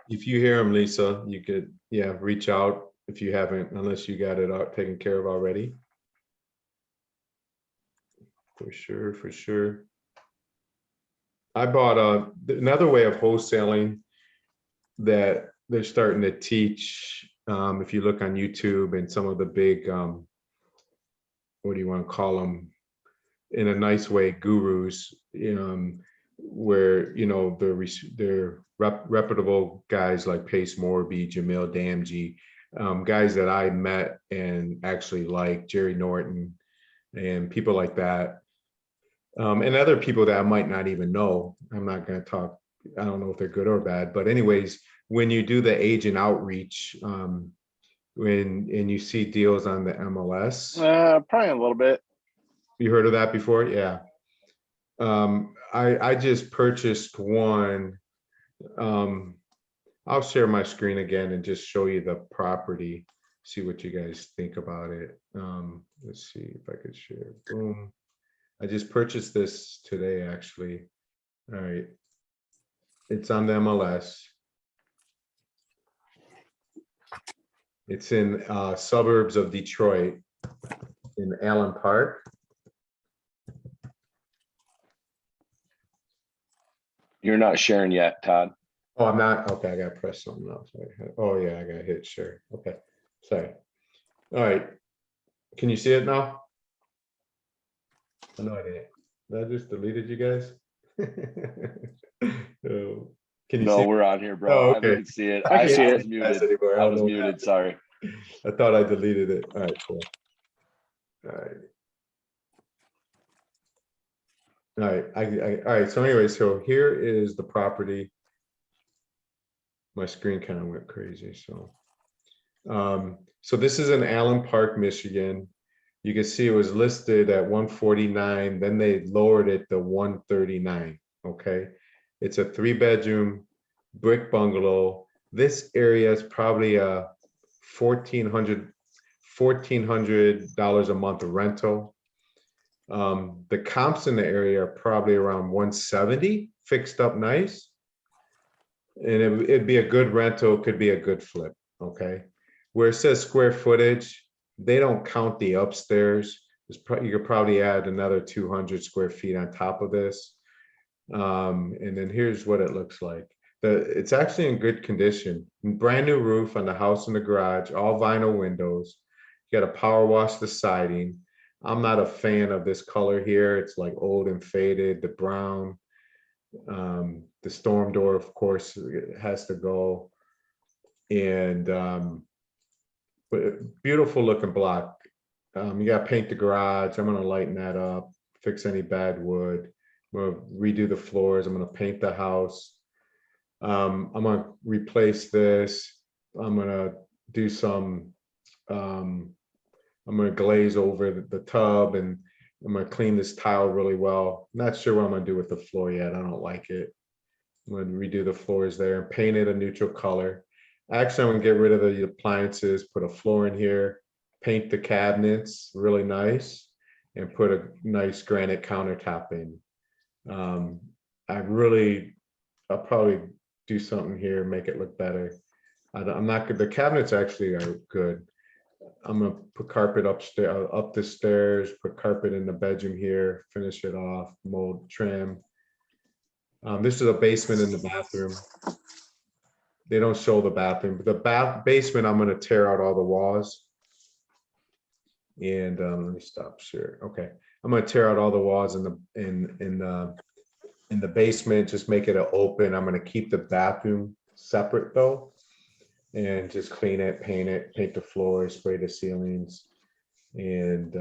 If you hear him, Lisa, you could, yeah, reach out if you haven't, unless you got it taken care of already. For sure, for sure. I bought another way of wholesaling that they're starting to teach. If you look on YouTube and some of the big, what do you want to call them? In a nice way, gurus, where, you know, they're reputable guys like Pace Morby, Jamil Damji, guys that I met and actually like, Jerry Norton and people like that. And other people that I might not even know. I'm not going to talk, I don't know if they're good or bad, but anyways, when you do the agent outreach, and you see deals on the MLS. Probably a little bit. You heard of that before? Yeah. I just purchased one. I'll share my screen again and just show you the property, see what you guys think about it. Let's see if I could share. Boom. I just purchased this today, actually. All right. It's on the MLS. It's in suburbs of Detroit in Allen Park. You're not sharing yet, Todd. Oh, I'm not. Okay, I got to press something else. Oh, yeah, I got to hit share. Okay, sorry. All right. Can you see it now? No, I didn't. I just deleted you guys. Oh, can you No, see? we're on here, bro. Oh, okay. I can see it. I can see it. was muted. Anymore. I was muted. Sorry. I thought I deleted it. All right, cool. All right. All right. All right. So anyway, so here is the property. My screen kind of went crazy. So, so this is in Allen Park, Michigan. You can see it was listed at 149. Then they lowered it to 139. Okay. It's a 3-bedroom brick bungalow. This area is probably a $1,400 a month rental. The comps in the area are probably around 170, fixed up nice. And it'd be a good rental, could be a good flip, okay? Where it says square footage, they don't count the upstairs. You could probably add another 200 square feet on top of this. And then here's what it looks like. It's actually in good condition. Brand new roof on the house and the garage, all vinyl windows. You got to power wash the siding. I'm not a fan of this color here. It's like old and faded, the brown. The storm door, of course, has to go. And but beautiful looking block. You got to paint the garage. I'm going to lighten that up, fix any bad wood. I'm going to redo the floors. I'm going to paint the house. I'm going to replace this. I'm going to do some I'm gonna glaze over the tub, and I'm gonna clean this tile really well. Not sure what I'm gonna do with the floor yet. I don't like it. I'm gonna redo the floors there and paint it a neutral color. Actually, I'm gonna get rid of the appliances, put a floor in here, paint the cabinets really nice, and put a nice granite countertop in. I'll probably do something here, make it look better. I'm not good. The cabinets actually are good. I'm gonna put carpet upstairs, up the stairs, put carpet in the bedroom here, finish it off, mold, trim. This is a basement in the bathroom. They don't show the bathroom, but the basement, I'm gonna tear out all the walls. And let me stop share. Okay, I'm gonna tear out all the walls in the basement, just make it an open. I'm gonna keep the bathroom separate though, and just clean it, paint the floors, spray the ceilings, and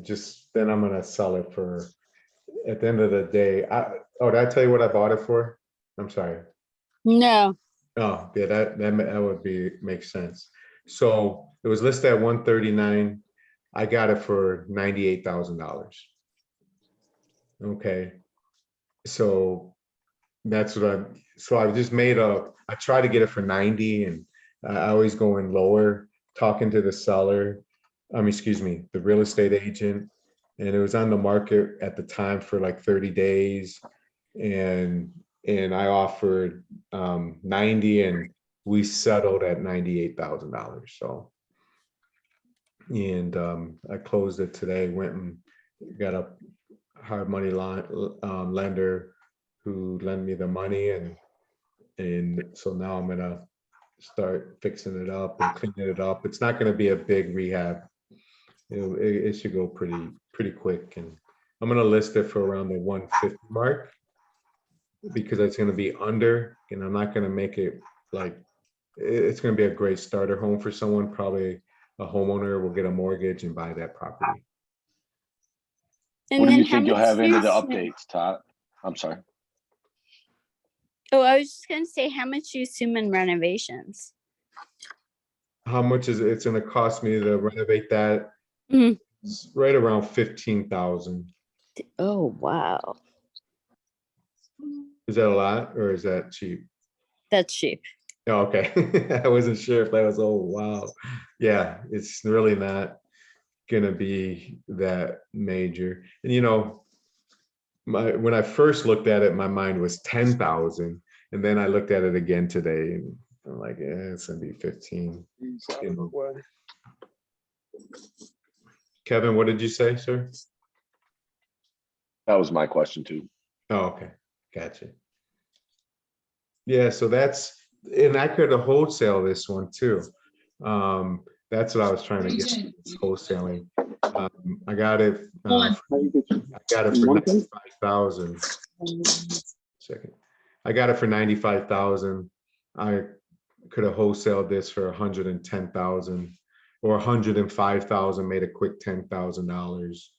just then I'm gonna sell it for. At the end of the day, did I tell you what I bought it for? I'm sorry. No. Oh, yeah, that would make sense. So it was listed at 139. I got it for $98,000. Okay. So that's what I just I try to get it for 90, and I always go in lower, talking to the seller. Excuse me, the real estate agent. And it was on the market at the time for like 30 days. And I offered 90, and we settled at $98,000. So, and I closed it today, went and got a hard money lender who lent me the money, and so now I'm gonna start fixing it up and cleaning it up. It's not gonna be a big rehab. It should go pretty quick, and I'm gonna list it for around the 150 mark, because it's gonna be under, and I'm not gonna make it like, it's gonna be a great starter home for someone. Probably a homeowner will get a mortgage and buy that property. And What do then you how think you'll much have into the do you- updates, Todd? I'm sorry. Oh, I was just gonna say, how much do you assume in renovations? How much is it's gonna cost me to renovate that? Mhm. It's right around 15,000. Oh, wow. Is that a lot, or is that cheap? That's cheap. Oh, okay. I wasn't sure if that was, oh, wow. Yeah, it's really not gonna be that major. And when I first looked at it, my mind was 10,000. And then I looked at it again today, and I'm like, yeah, it's gonna be 15. Kevin, what did you say, sir? That was my question too. Oh, okay, gotcha. Yeah, so and I could have wholesale this one too. That's what I was trying to get, is wholesaling. I got it for 95,000. Second. I got it for 95,000. I could have wholesaled this for 110,000 or 105,000, made a quick $10,000,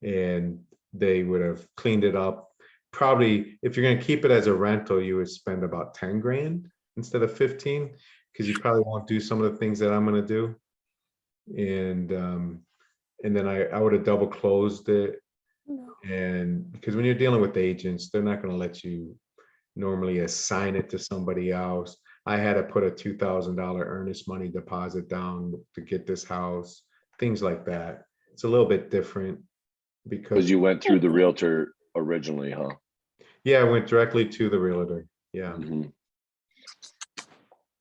and they would have cleaned it up. Probably, if you're going to keep it as a rental, you would spend about 10 grand instead of 15, because you probably won't do some of the things that I'm going to do. And then I would have double closed it. And because when you're dealing with agents, they're not going to let you normally assign it to somebody else. I had to put a $2,000 earnest money deposit down to get this house, things like that. It's a little bit different Because you went through the realtor originally, huh? Yeah, I went directly to the realtor. Yeah. Mhm.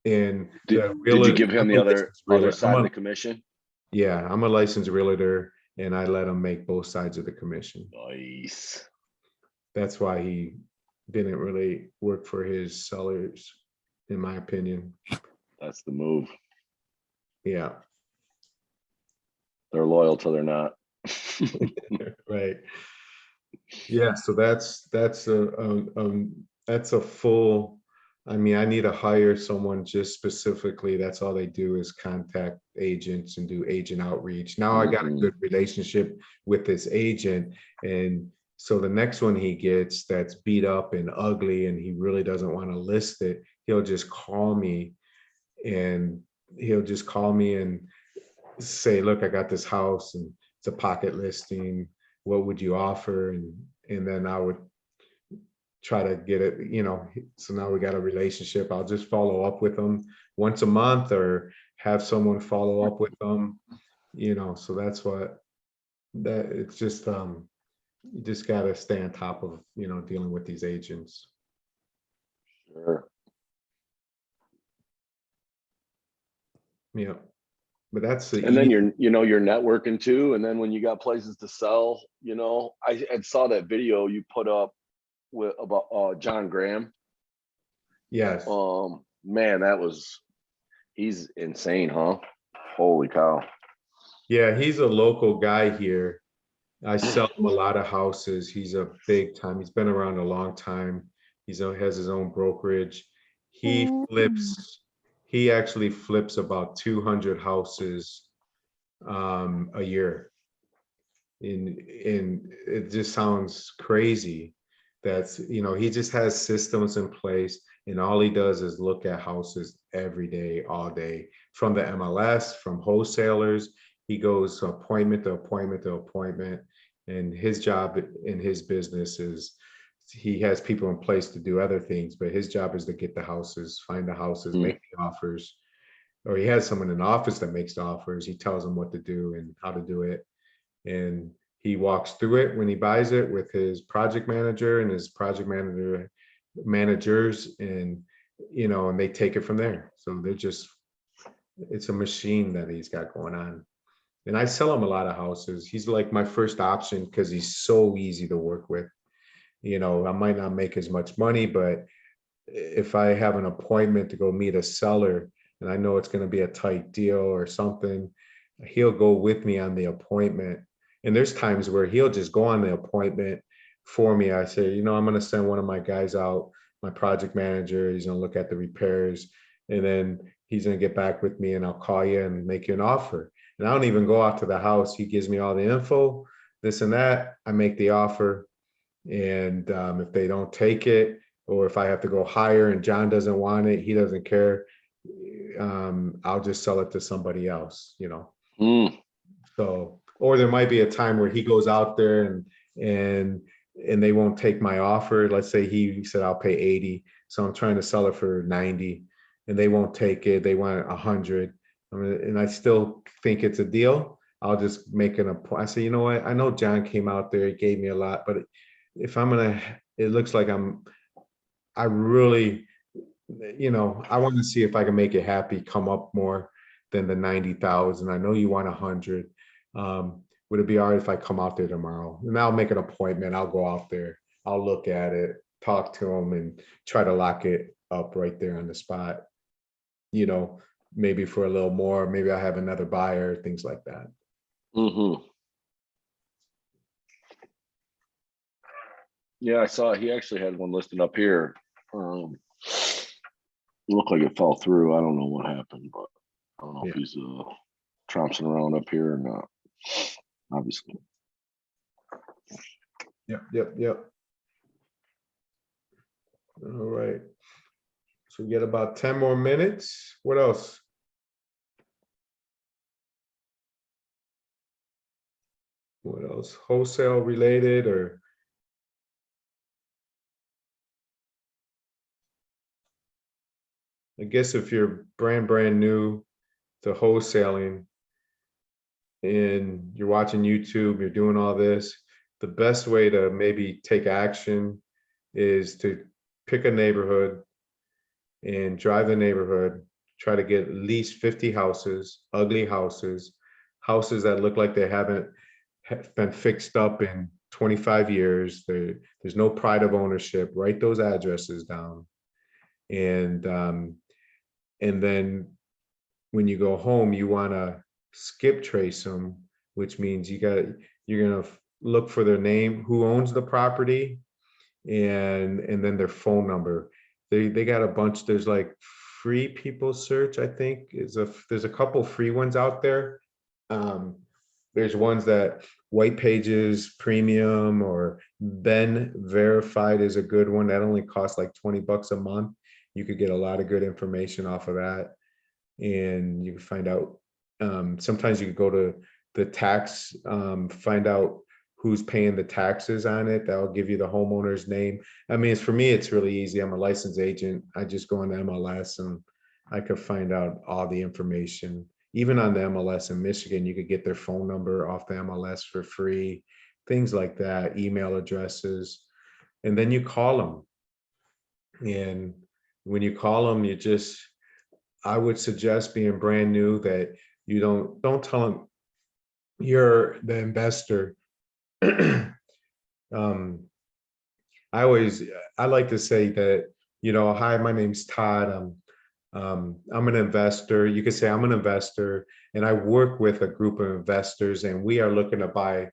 And Did you give him the other side of the commission? Yeah, I'm a licensed realtor, and I let him make both sides of the commission. Nice. That's why he didn't really work for his sellers, in my opinion. That's the move. Yeah. They're loyal till they're not. Right. Yeah, so that's a full. I mean, I need to hire someone just specifically. That's all they do, is contact agents and do agent outreach. Now I got a good relationship with this agent, and so the next one he gets that's beat up and ugly, and he really doesn't want to list it, he'll just call me, and say, look, I got this house and it's a pocket listing. What would you offer? And then I would try to get it, so now we got a relationship. I'll just follow up with them once a month or have someone follow up with them, so that's it's just, you just gotta stay on top of, dealing with these agents. Sure. Yeah. But that's the, And then you're networking too. And then when you got places to sell, I saw that video you put up about John Graham. yes. Man, he's insane, huh? Holy cow. Yeah, he's a local guy here. I sell him a lot of houses. He's a big time. He's been around a long time. Has his own brokerage. He actually flips about 200 houses a year. And it just sounds crazy. That's, he just has systems in place, and all he does is look at houses every day, all day, from the MLS, from wholesalers. He goes appointment to appointment to appointment. And his job in his business is, he has people in place to do other things, but his job is to get the houses, find the houses, make the offers. Or he has someone in the office that makes the offers. He tells them what to do and how to do it. And he walks through it when he buys it with his project manager and his project managers, and and they take it from there. So it's a machine that he's got going on. And I sell him a lot of houses. He's like my first option because he's so easy to work with. I might not make as much money, but if I have an appointment to go meet a seller and I know it's going to be a tight deal or something, he'll go with me on the appointment. And there's times where he'll just go on the appointment for me. I say, I'm going to send one of my guys out, my project manager. He's going to look at the repairs, and then he's going to get back with me, and I'll call you and make you an offer. And I don't even go out to the house. He gives me all the info, this and that. I make the offer. And if they don't take it, or if I have to go higher and John doesn't want it, he doesn't care, I'll just sell it to somebody else, So, or there might be a time where he goes out there and they won't take my offer. Let's say he said, I'll pay 80. So I'm trying to sell it for 90 and they won't take it. They want 100. And I still think it's a deal. I'll just make an appointment. I say, you know what? I know John came out there, he gave me a lot, but if it looks like I really, I want to see if I can make it happy, come up more than the 90,000. I know you want 100. Would it be all right if I come out there tomorrow? And I'll make an appointment. I'll go out there. I'll look at it, talk to him, and try to lock it up right there on the spot. Maybe for a little more. Maybe I have another buyer, things like that. Yeah, I saw he actually had one listed up here. It looked like it fell through. I don't know what happened, but I don't know if he's trouncing around up here or not. Obviously. Yep. All right. So we get about 10 more minutes. What else? What else? Wholesale related, or? I guess if you're brand new to wholesaling and you're watching YouTube, you're doing all this, the best way to maybe take action is to pick a neighborhood and drive the neighborhood, try to get at least 50 houses, ugly houses that look like they haven't been fixed up in 25 years. There's no pride of ownership. Write those addresses down. And then when you go home, you want to skip trace them, which means you're going to look for their name, who owns the property, and then their phone number. They got a bunch. There's like free people search, I think. There's a couple free ones out there. There's ones that White Pages Premium or Ben Verified is a good one. That only costs like $20 a month. You could get a lot of good information off of that. And you can find out sometimes you can go to the tax, find out who's paying the taxes on it. That'll give you the homeowner's name. I mean, for me, it's really easy. I'm a licensed agent. I just go on the MLS and I could find out all the information. Even on the MLS in Michigan, you could get their phone number off the MLS for free, things like that, email addresses, and then you call them. And when you call them, I would suggest being brand new that you don't tell them you're the investor. I like to say that, hi, my name's Todd. I'm an investor. You could say I'm an investor and I work with a group of investors and we are looking to buy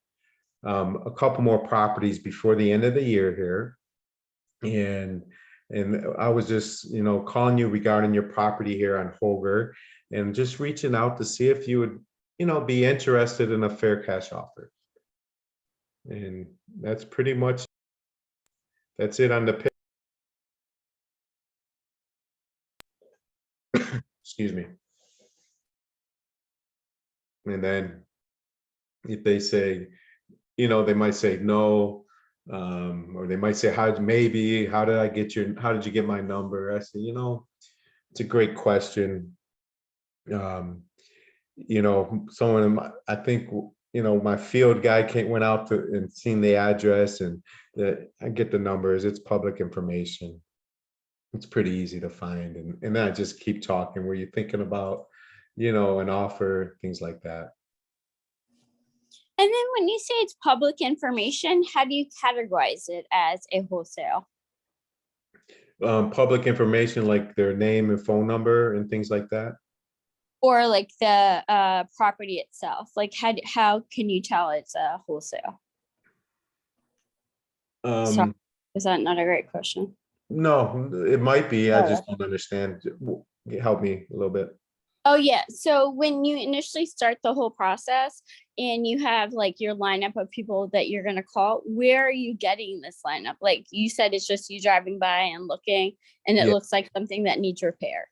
a couple more properties before the end of the year here. And I was just, calling you regarding your property here on Holger and just reaching out to see if you would, be interested in a fair cash offer. And that's it on the pitch. Excuse me. And then if they say, they might say no, or they might say, how did you get my number? I say, it's a great question. I think, my field guy went out and seen the address and I get the numbers. It's public information. It's pretty easy to find. And then I just keep talking. Were you thinking about, an offer, things like that. And then when you say it's public information, how do you categorize it as a wholesale? Public information like their name and phone number and things like that. Or like the property itself? Like how can you tell it's a wholesale? Sorry, is that not a great question? No, it might be. I Oh, just don't understand. Help me a little bit. Oh yeah. So when you initially start the whole process and you have like your lineup of people that you're going to call, where are you getting this lineup? Like you said, it's just you driving by and looking and it looks like something that needs repair.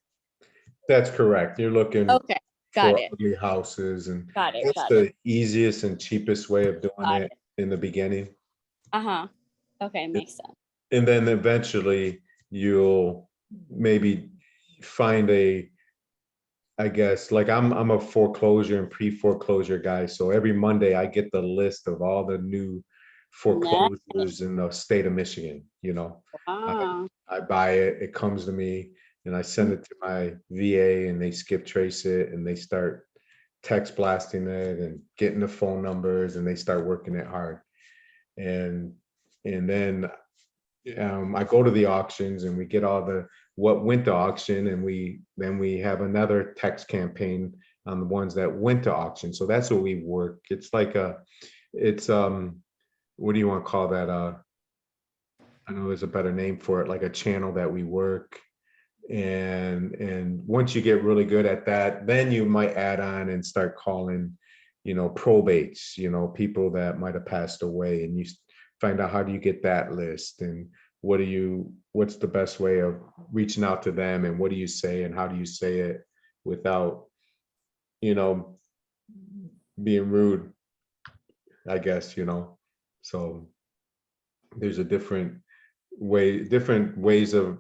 That's correct. You're looking Okay. Got for it. ugly houses and Got it. that's Got the it. easiest and cheapest way of doing Got it in the beginning. Uh-huh. Okay. Makes sense. And then eventually you'll maybe find I guess like I'm a foreclosure and pre-foreclosure guy. So every Monday I get the list of all the new foreclosures in the state of Michigan, Wow. I buy it, it comes to me and I send it to my VA and they skip trace it and they start text blasting it and getting the phone numbers and they start working it hard. And then I go to the auctions and we get all what went to auction and then we have another text campaign on the ones that went to auction. So that's what we work. It's like what do you want to call that? I know there's a better name for it, like a channel that we work. And once you get really good at that, then you might add on and start calling, probates, people that might have passed away, and you find out how do you get that list and what's the best way of reaching out to them and what do you say and how do you say it without, being rude, I guess, so there's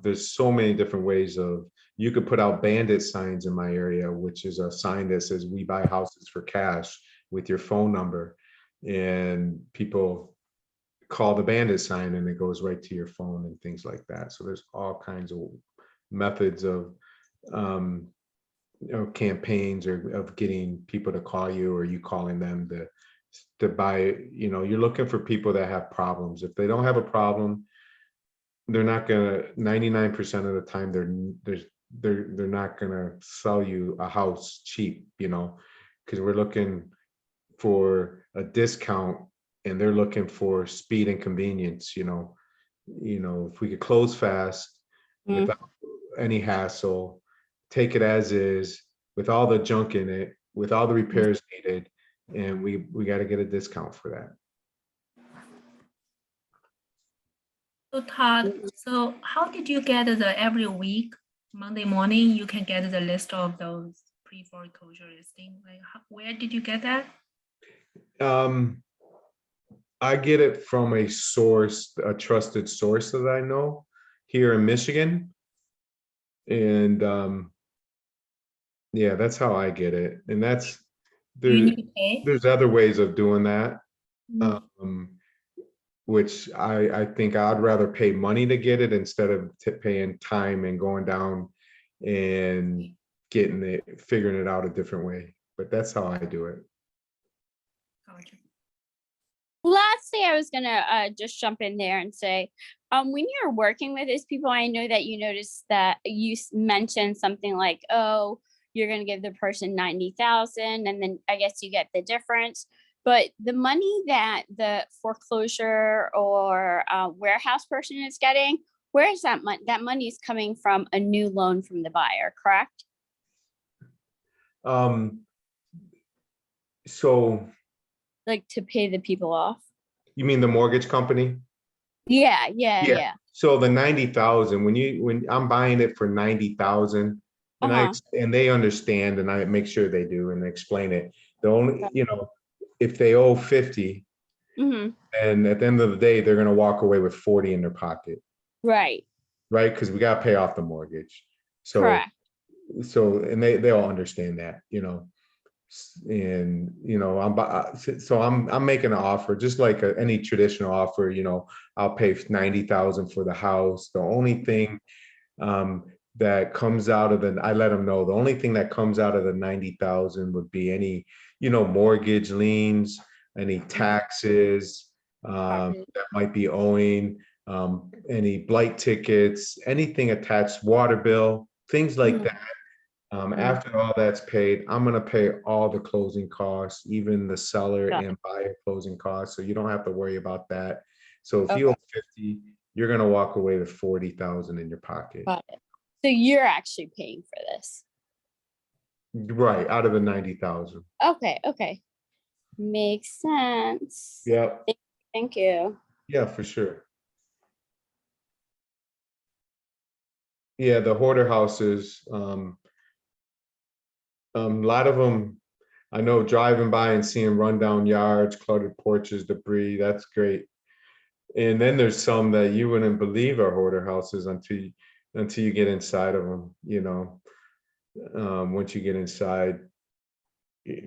there's so many different ways of, you could put out bandit signs in my area, which is a sign that says we buy houses for cash with your phone number, and people call the bandit sign and it goes right to your phone and things like that. So there's all kinds of methods of campaigns or of getting people to call you or you calling them to buy. You're looking for people that have problems. If they don't have a problem, they're not gonna, 99% of the time they're not gonna sell you a house cheap, because we're looking for a discount and they're looking for speed and convenience. If we could close fast without any hassle, take it as is with all the junk in it, with all the repairs needed, and we got to get a discount for that. So Todd, so how did you get every week, Monday morning, you can get the list of those pre-foreclosure listing? Like, where did you get that? I get it from a source, a trusted source that I know here in Michigan. And yeah, that's how I get it. And that's, Do you there, need to pay? there's other ways of doing that. Mm. Which I think I'd rather pay money to get it instead of paying time and going down and getting it, figuring it out a different way. But that's how I do it. Gotcha. Lastly, I was gonna just jump in there and say, when you're working with these people, I know that you noticed that you mentioned something like, oh, you're gonna give the person 90,000, and then I guess you get the difference. But the money that the foreclosure or warehouse person is getting, where is that money? That money is coming from a new loan from the buyer, correct? So Like to pay the people off. you mean the mortgage company? Yeah, yeah, Yeah. yeah. So the 90,000, when I'm buying it for 90,000, and Uh-huh. and they understand, and I make sure they do and explain it. The only, if they owe 50, Mm-hmm. and at the end of the day, they're gonna walk away with 40 in their pocket, Right. right? Because we gotta pay off the mortgage. So, Correct. and they'll understand that, and I'm making an offer just like any traditional offer. I'll pay 90,000 for the house. The only thing that comes out of I let them know the only thing that comes out of the 90,000 would be any mortgage liens, any taxes Property. that might be owing, any blight tickets, anything attached, water bill, things like Mhm. that. After all that's paid, I'm gonna pay all the closing costs, even the seller Got and buyer closing costs, so you don't have to worry about that. So if Okay. you owe 50, you're gonna walk away with 40,000 in your pocket. Got it. So you're actually paying for this. Right, out of the 90,000. Okay, okay. Makes sense. Yeah, Thank you. yeah, for sure. Yeah, the hoarder houses, a lot of them, I know driving by and seeing rundown yards, cluttered porches, debris, that's great. And then there's some that you wouldn't believe are hoarder houses until you get inside of them, once you get inside.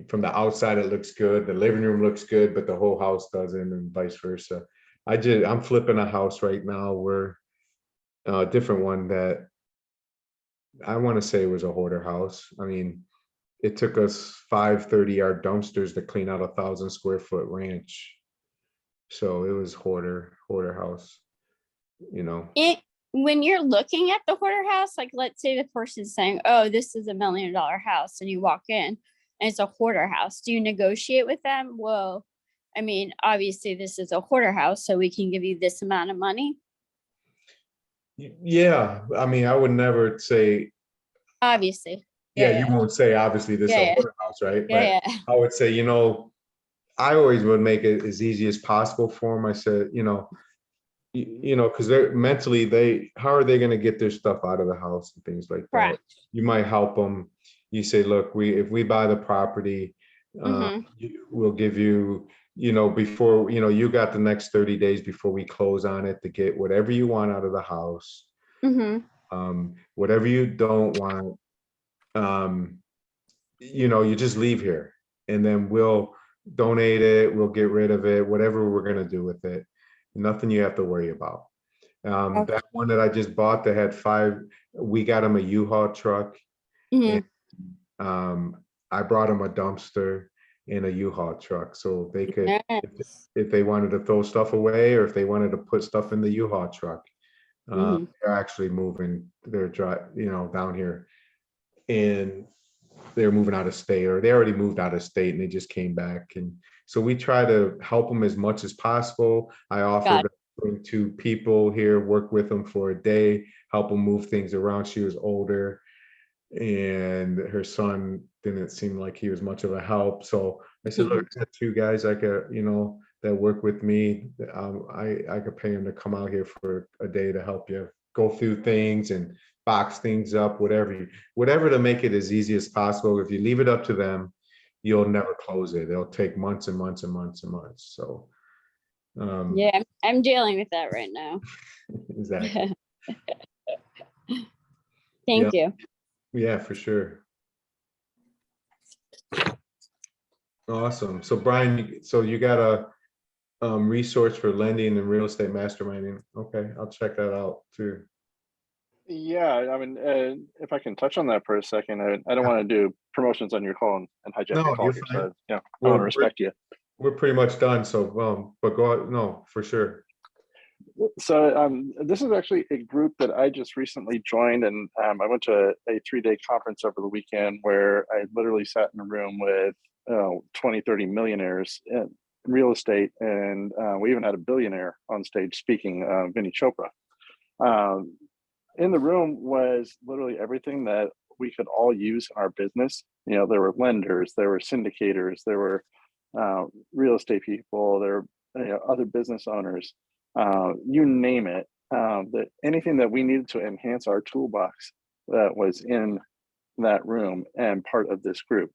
From the outside, it looks good, the living room looks good, but the whole house doesn't, and vice versa. I'm flipping a house right now where a different one that I want to say was a hoarder house. I mean, it took us 5 30-yard dumpsters to clean out a 1,000-square-foot ranch. So it was hoarder house, When you're looking at the hoarder house, like let's say the person's saying, oh, this is $1 million house, and you walk in and it's a hoarder house. Do you negotiate with them? Well, I mean, obviously this is a hoarder house, so we can give you this amount of money. Yeah, I mean, I would never say, Obviously. yeah, you won't say obviously this is a Yeah, hoarder house, right? But yeah. I would say, I always would make it as easy as possible for them. I said, because they're mentally, how are they going to get their stuff out of the house and things like that? Correct. You might help them. You say, look, if we buy the property, Mhm. we'll give you, before, you got the next 30 days before we close on it to get whatever you want out of the house. Mhm. Whatever you don't want, you just leave here, and then we'll donate it, we'll get rid of it, whatever we're gonna do with it. Nothing you have to worry about. Okay. That one that I just bought that had 5, we got him a U-Haul truck, and Mhm. I brought him a dumpster and a U-Haul truck, so they could, Nice. if they wanted to throw stuff away or if they wanted to put stuff in the U-Haul truck. Mhm. They're actually moving, they're down here, and they're moving out of state, or they already moved out of state and they just came back. And so we try to help them as much as possible. I offered Got to bring 2 people here, work with them for a day, help them move things around. She was older and her son didn't seem like he was much of a help. So I said, look, I got 2 guys I could, that work with me. I could pay them to come out here for a day to help you go through things and box things up, whatever to make it as easy as possible. If you leave it up to them, you'll never close it. It'll take months and months and months and months. So, Yeah, I'm dealing with that right now. exactly. Thank you. Yeah, for sure. Awesome. So Brian, so you got a resource for lending and real estate masterminding. Okay, I'll check that out too. Yeah, I mean, if I can touch on that for a second, I don't want to do promotions on your call and hijack No, your call you're here. fine. So, yeah, I We're- want to we're- respect you. We're pretty much done. So, but go ahead. No, for sure. So this is actually a group that I just recently joined, and I went to a 3-day conference over the weekend where I literally sat in a room with 20, 30 millionaires in real estate, and we even had a billionaire on stage speaking, Vinny Chopra. In the room was literally everything that we could all use in our business. You know, there were lenders, there were syndicators, there were real estate people, there were other business owners. You name it, that anything that we needed to enhance our toolbox that was in that room and part of this group.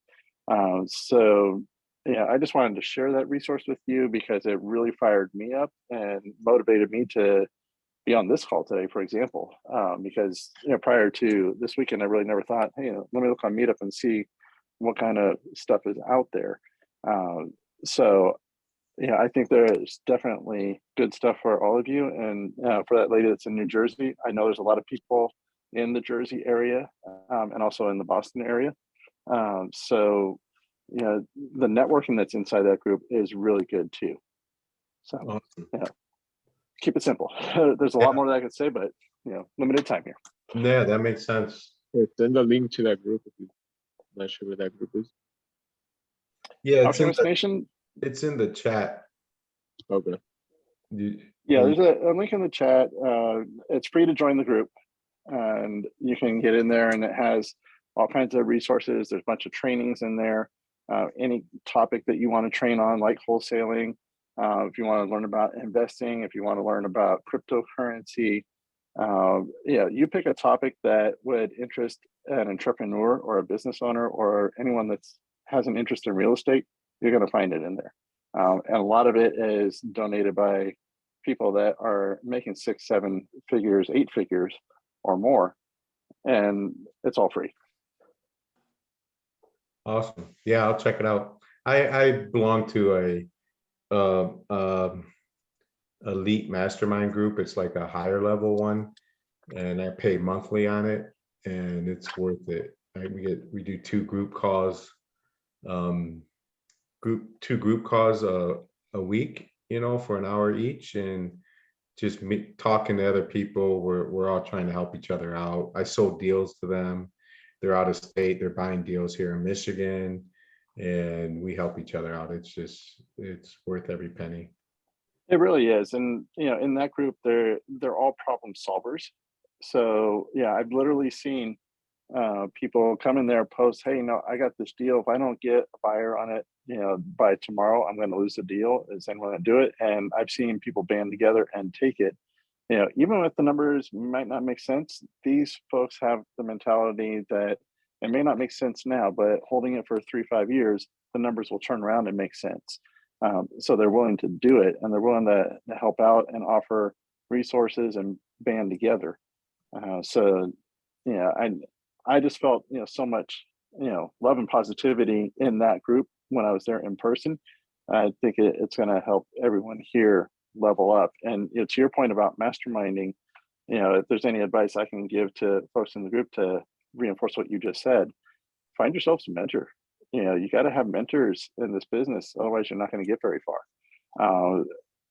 So yeah, I just wanted to share that resource with you because it really fired me up and motivated me to be on this call today, for example, because prior to this weekend, I really never thought, hey, let me look on Meetup and see what kind of stuff is out there. So yeah, I think there is definitely good stuff for all of you. And for that lady that's in New Jersey, I know there's a lot of people in the Jersey area and also in the Boston area. So, the networking that's inside that group is really good too. So, Awesome. yeah, keep it simple. There's a lot more that I could say, but limited time here. Yeah, that makes sense. Yeah, send a link to that group if you're not sure where that group is. Yeah, it's Optimist Nation. it's in the chat. Okay. Yeah, there's a link in the chat. It's free to join the group, and you can get in there, and it has all kinds of resources. There's a bunch of trainings in there. Any topic that you want to train on, like wholesaling, if you want to learn about investing, if you want to learn about cryptocurrency, you pick a topic that would interest an entrepreneur or a business owner or anyone that has an interest in real estate. You're going to find it in there. And a lot of it is donated by people that are making 6, 7 figures, 8 figures or more. And it's all free. Awesome. Yeah, I'll check it out. I belong to a elite mastermind group. It's like a higher level one, and I pay monthly on it, and it's worth it. We do 2 group calls, group calls a week, for an hour each, and just talking to other people. We're all trying to help each other out. I sold deals to them. They're out of state. They're buying deals here in Michigan, and we help each other out. It's worth every penny. It really is. And, in that group, they're all problem solvers. So yeah, I've literally seen people come in there, post, hey, I got this deal. If I don't get a buyer on it, by tomorrow, I'm going to lose the deal. Is anyone to do it? And I've seen people band together and take it. Even if the numbers might not make sense, these folks have the mentality that it may not make sense now, but holding it for 3-5 years, the numbers will turn around and make sense. So they're willing to do it, and they're willing to help out and offer resources and band together. So yeah, I just felt so much love and positivity in that group when I was there in person. I think it's going to help everyone here level up. And to your point about masterminding, if there's any advice I can give to folks in the group to reinforce what you just said, find yourself a mentor. You got to have mentors in this business, otherwise you're not going to get very far.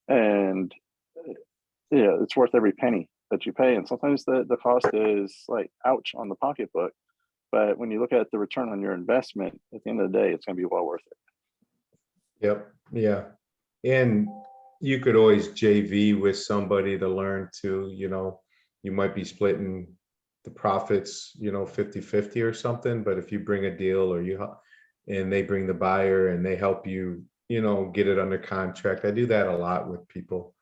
And it's worth every penny that you pay. And sometimes the cost is like, ouch, on the pocketbook. But when you look at the return on your investment, at the end of the day, it's going to be well worth it. Yep. Yeah. And you could always JV with somebody to learn too. You might be splitting the profits, 50-50 or something. But if you bring a deal and they bring the buyer and they help you, get it under contract. I do that a lot with people.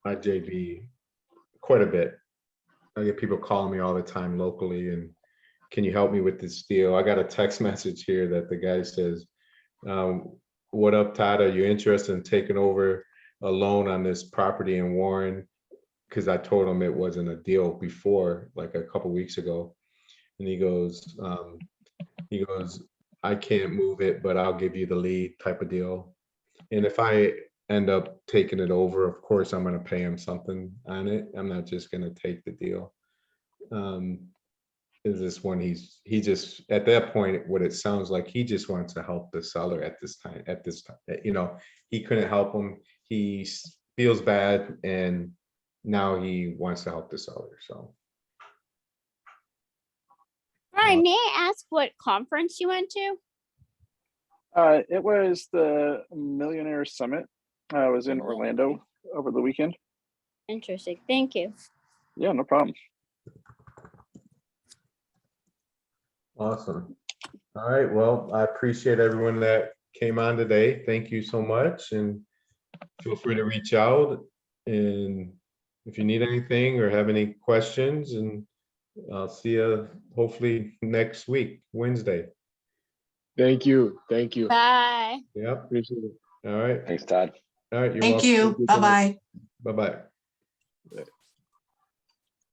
I JV quite a bit. I get people calling me all the time locally and can you help me with this deal? I got a text message here that the guy says, what up, Todd? Are you interested in taking over a loan on this property in Warren? Because I told him it wasn't a deal before, like a couple weeks ago. And he goes, I can't move it, but I'll give you the lead type of deal. And if I end up taking it over, of course, I'm gonna pay him something on it. I'm not just gonna take the deal. Is this one he just, at that point, what it sounds like, he just wants to help the seller at this time, you know, he couldn't help him. He feels bad and now he wants to help the seller, so. Brian, may I ask what conference you went to? It was the Millionaire Summit. I was in Orlando over the weekend. Interesting. Thank you. Yeah, no problem. Awesome. All right, well, I appreciate everyone that came on today. Thank you so much, and feel free to reach out. And if you need anything or have any questions, and I'll see you hopefully next week, Wednesday. Thank you. Thank you. Bye. Yep. Appreciate it. All right. Thanks, Todd. All right. You're Thank welcome. you. Bye-bye. Bye-bye.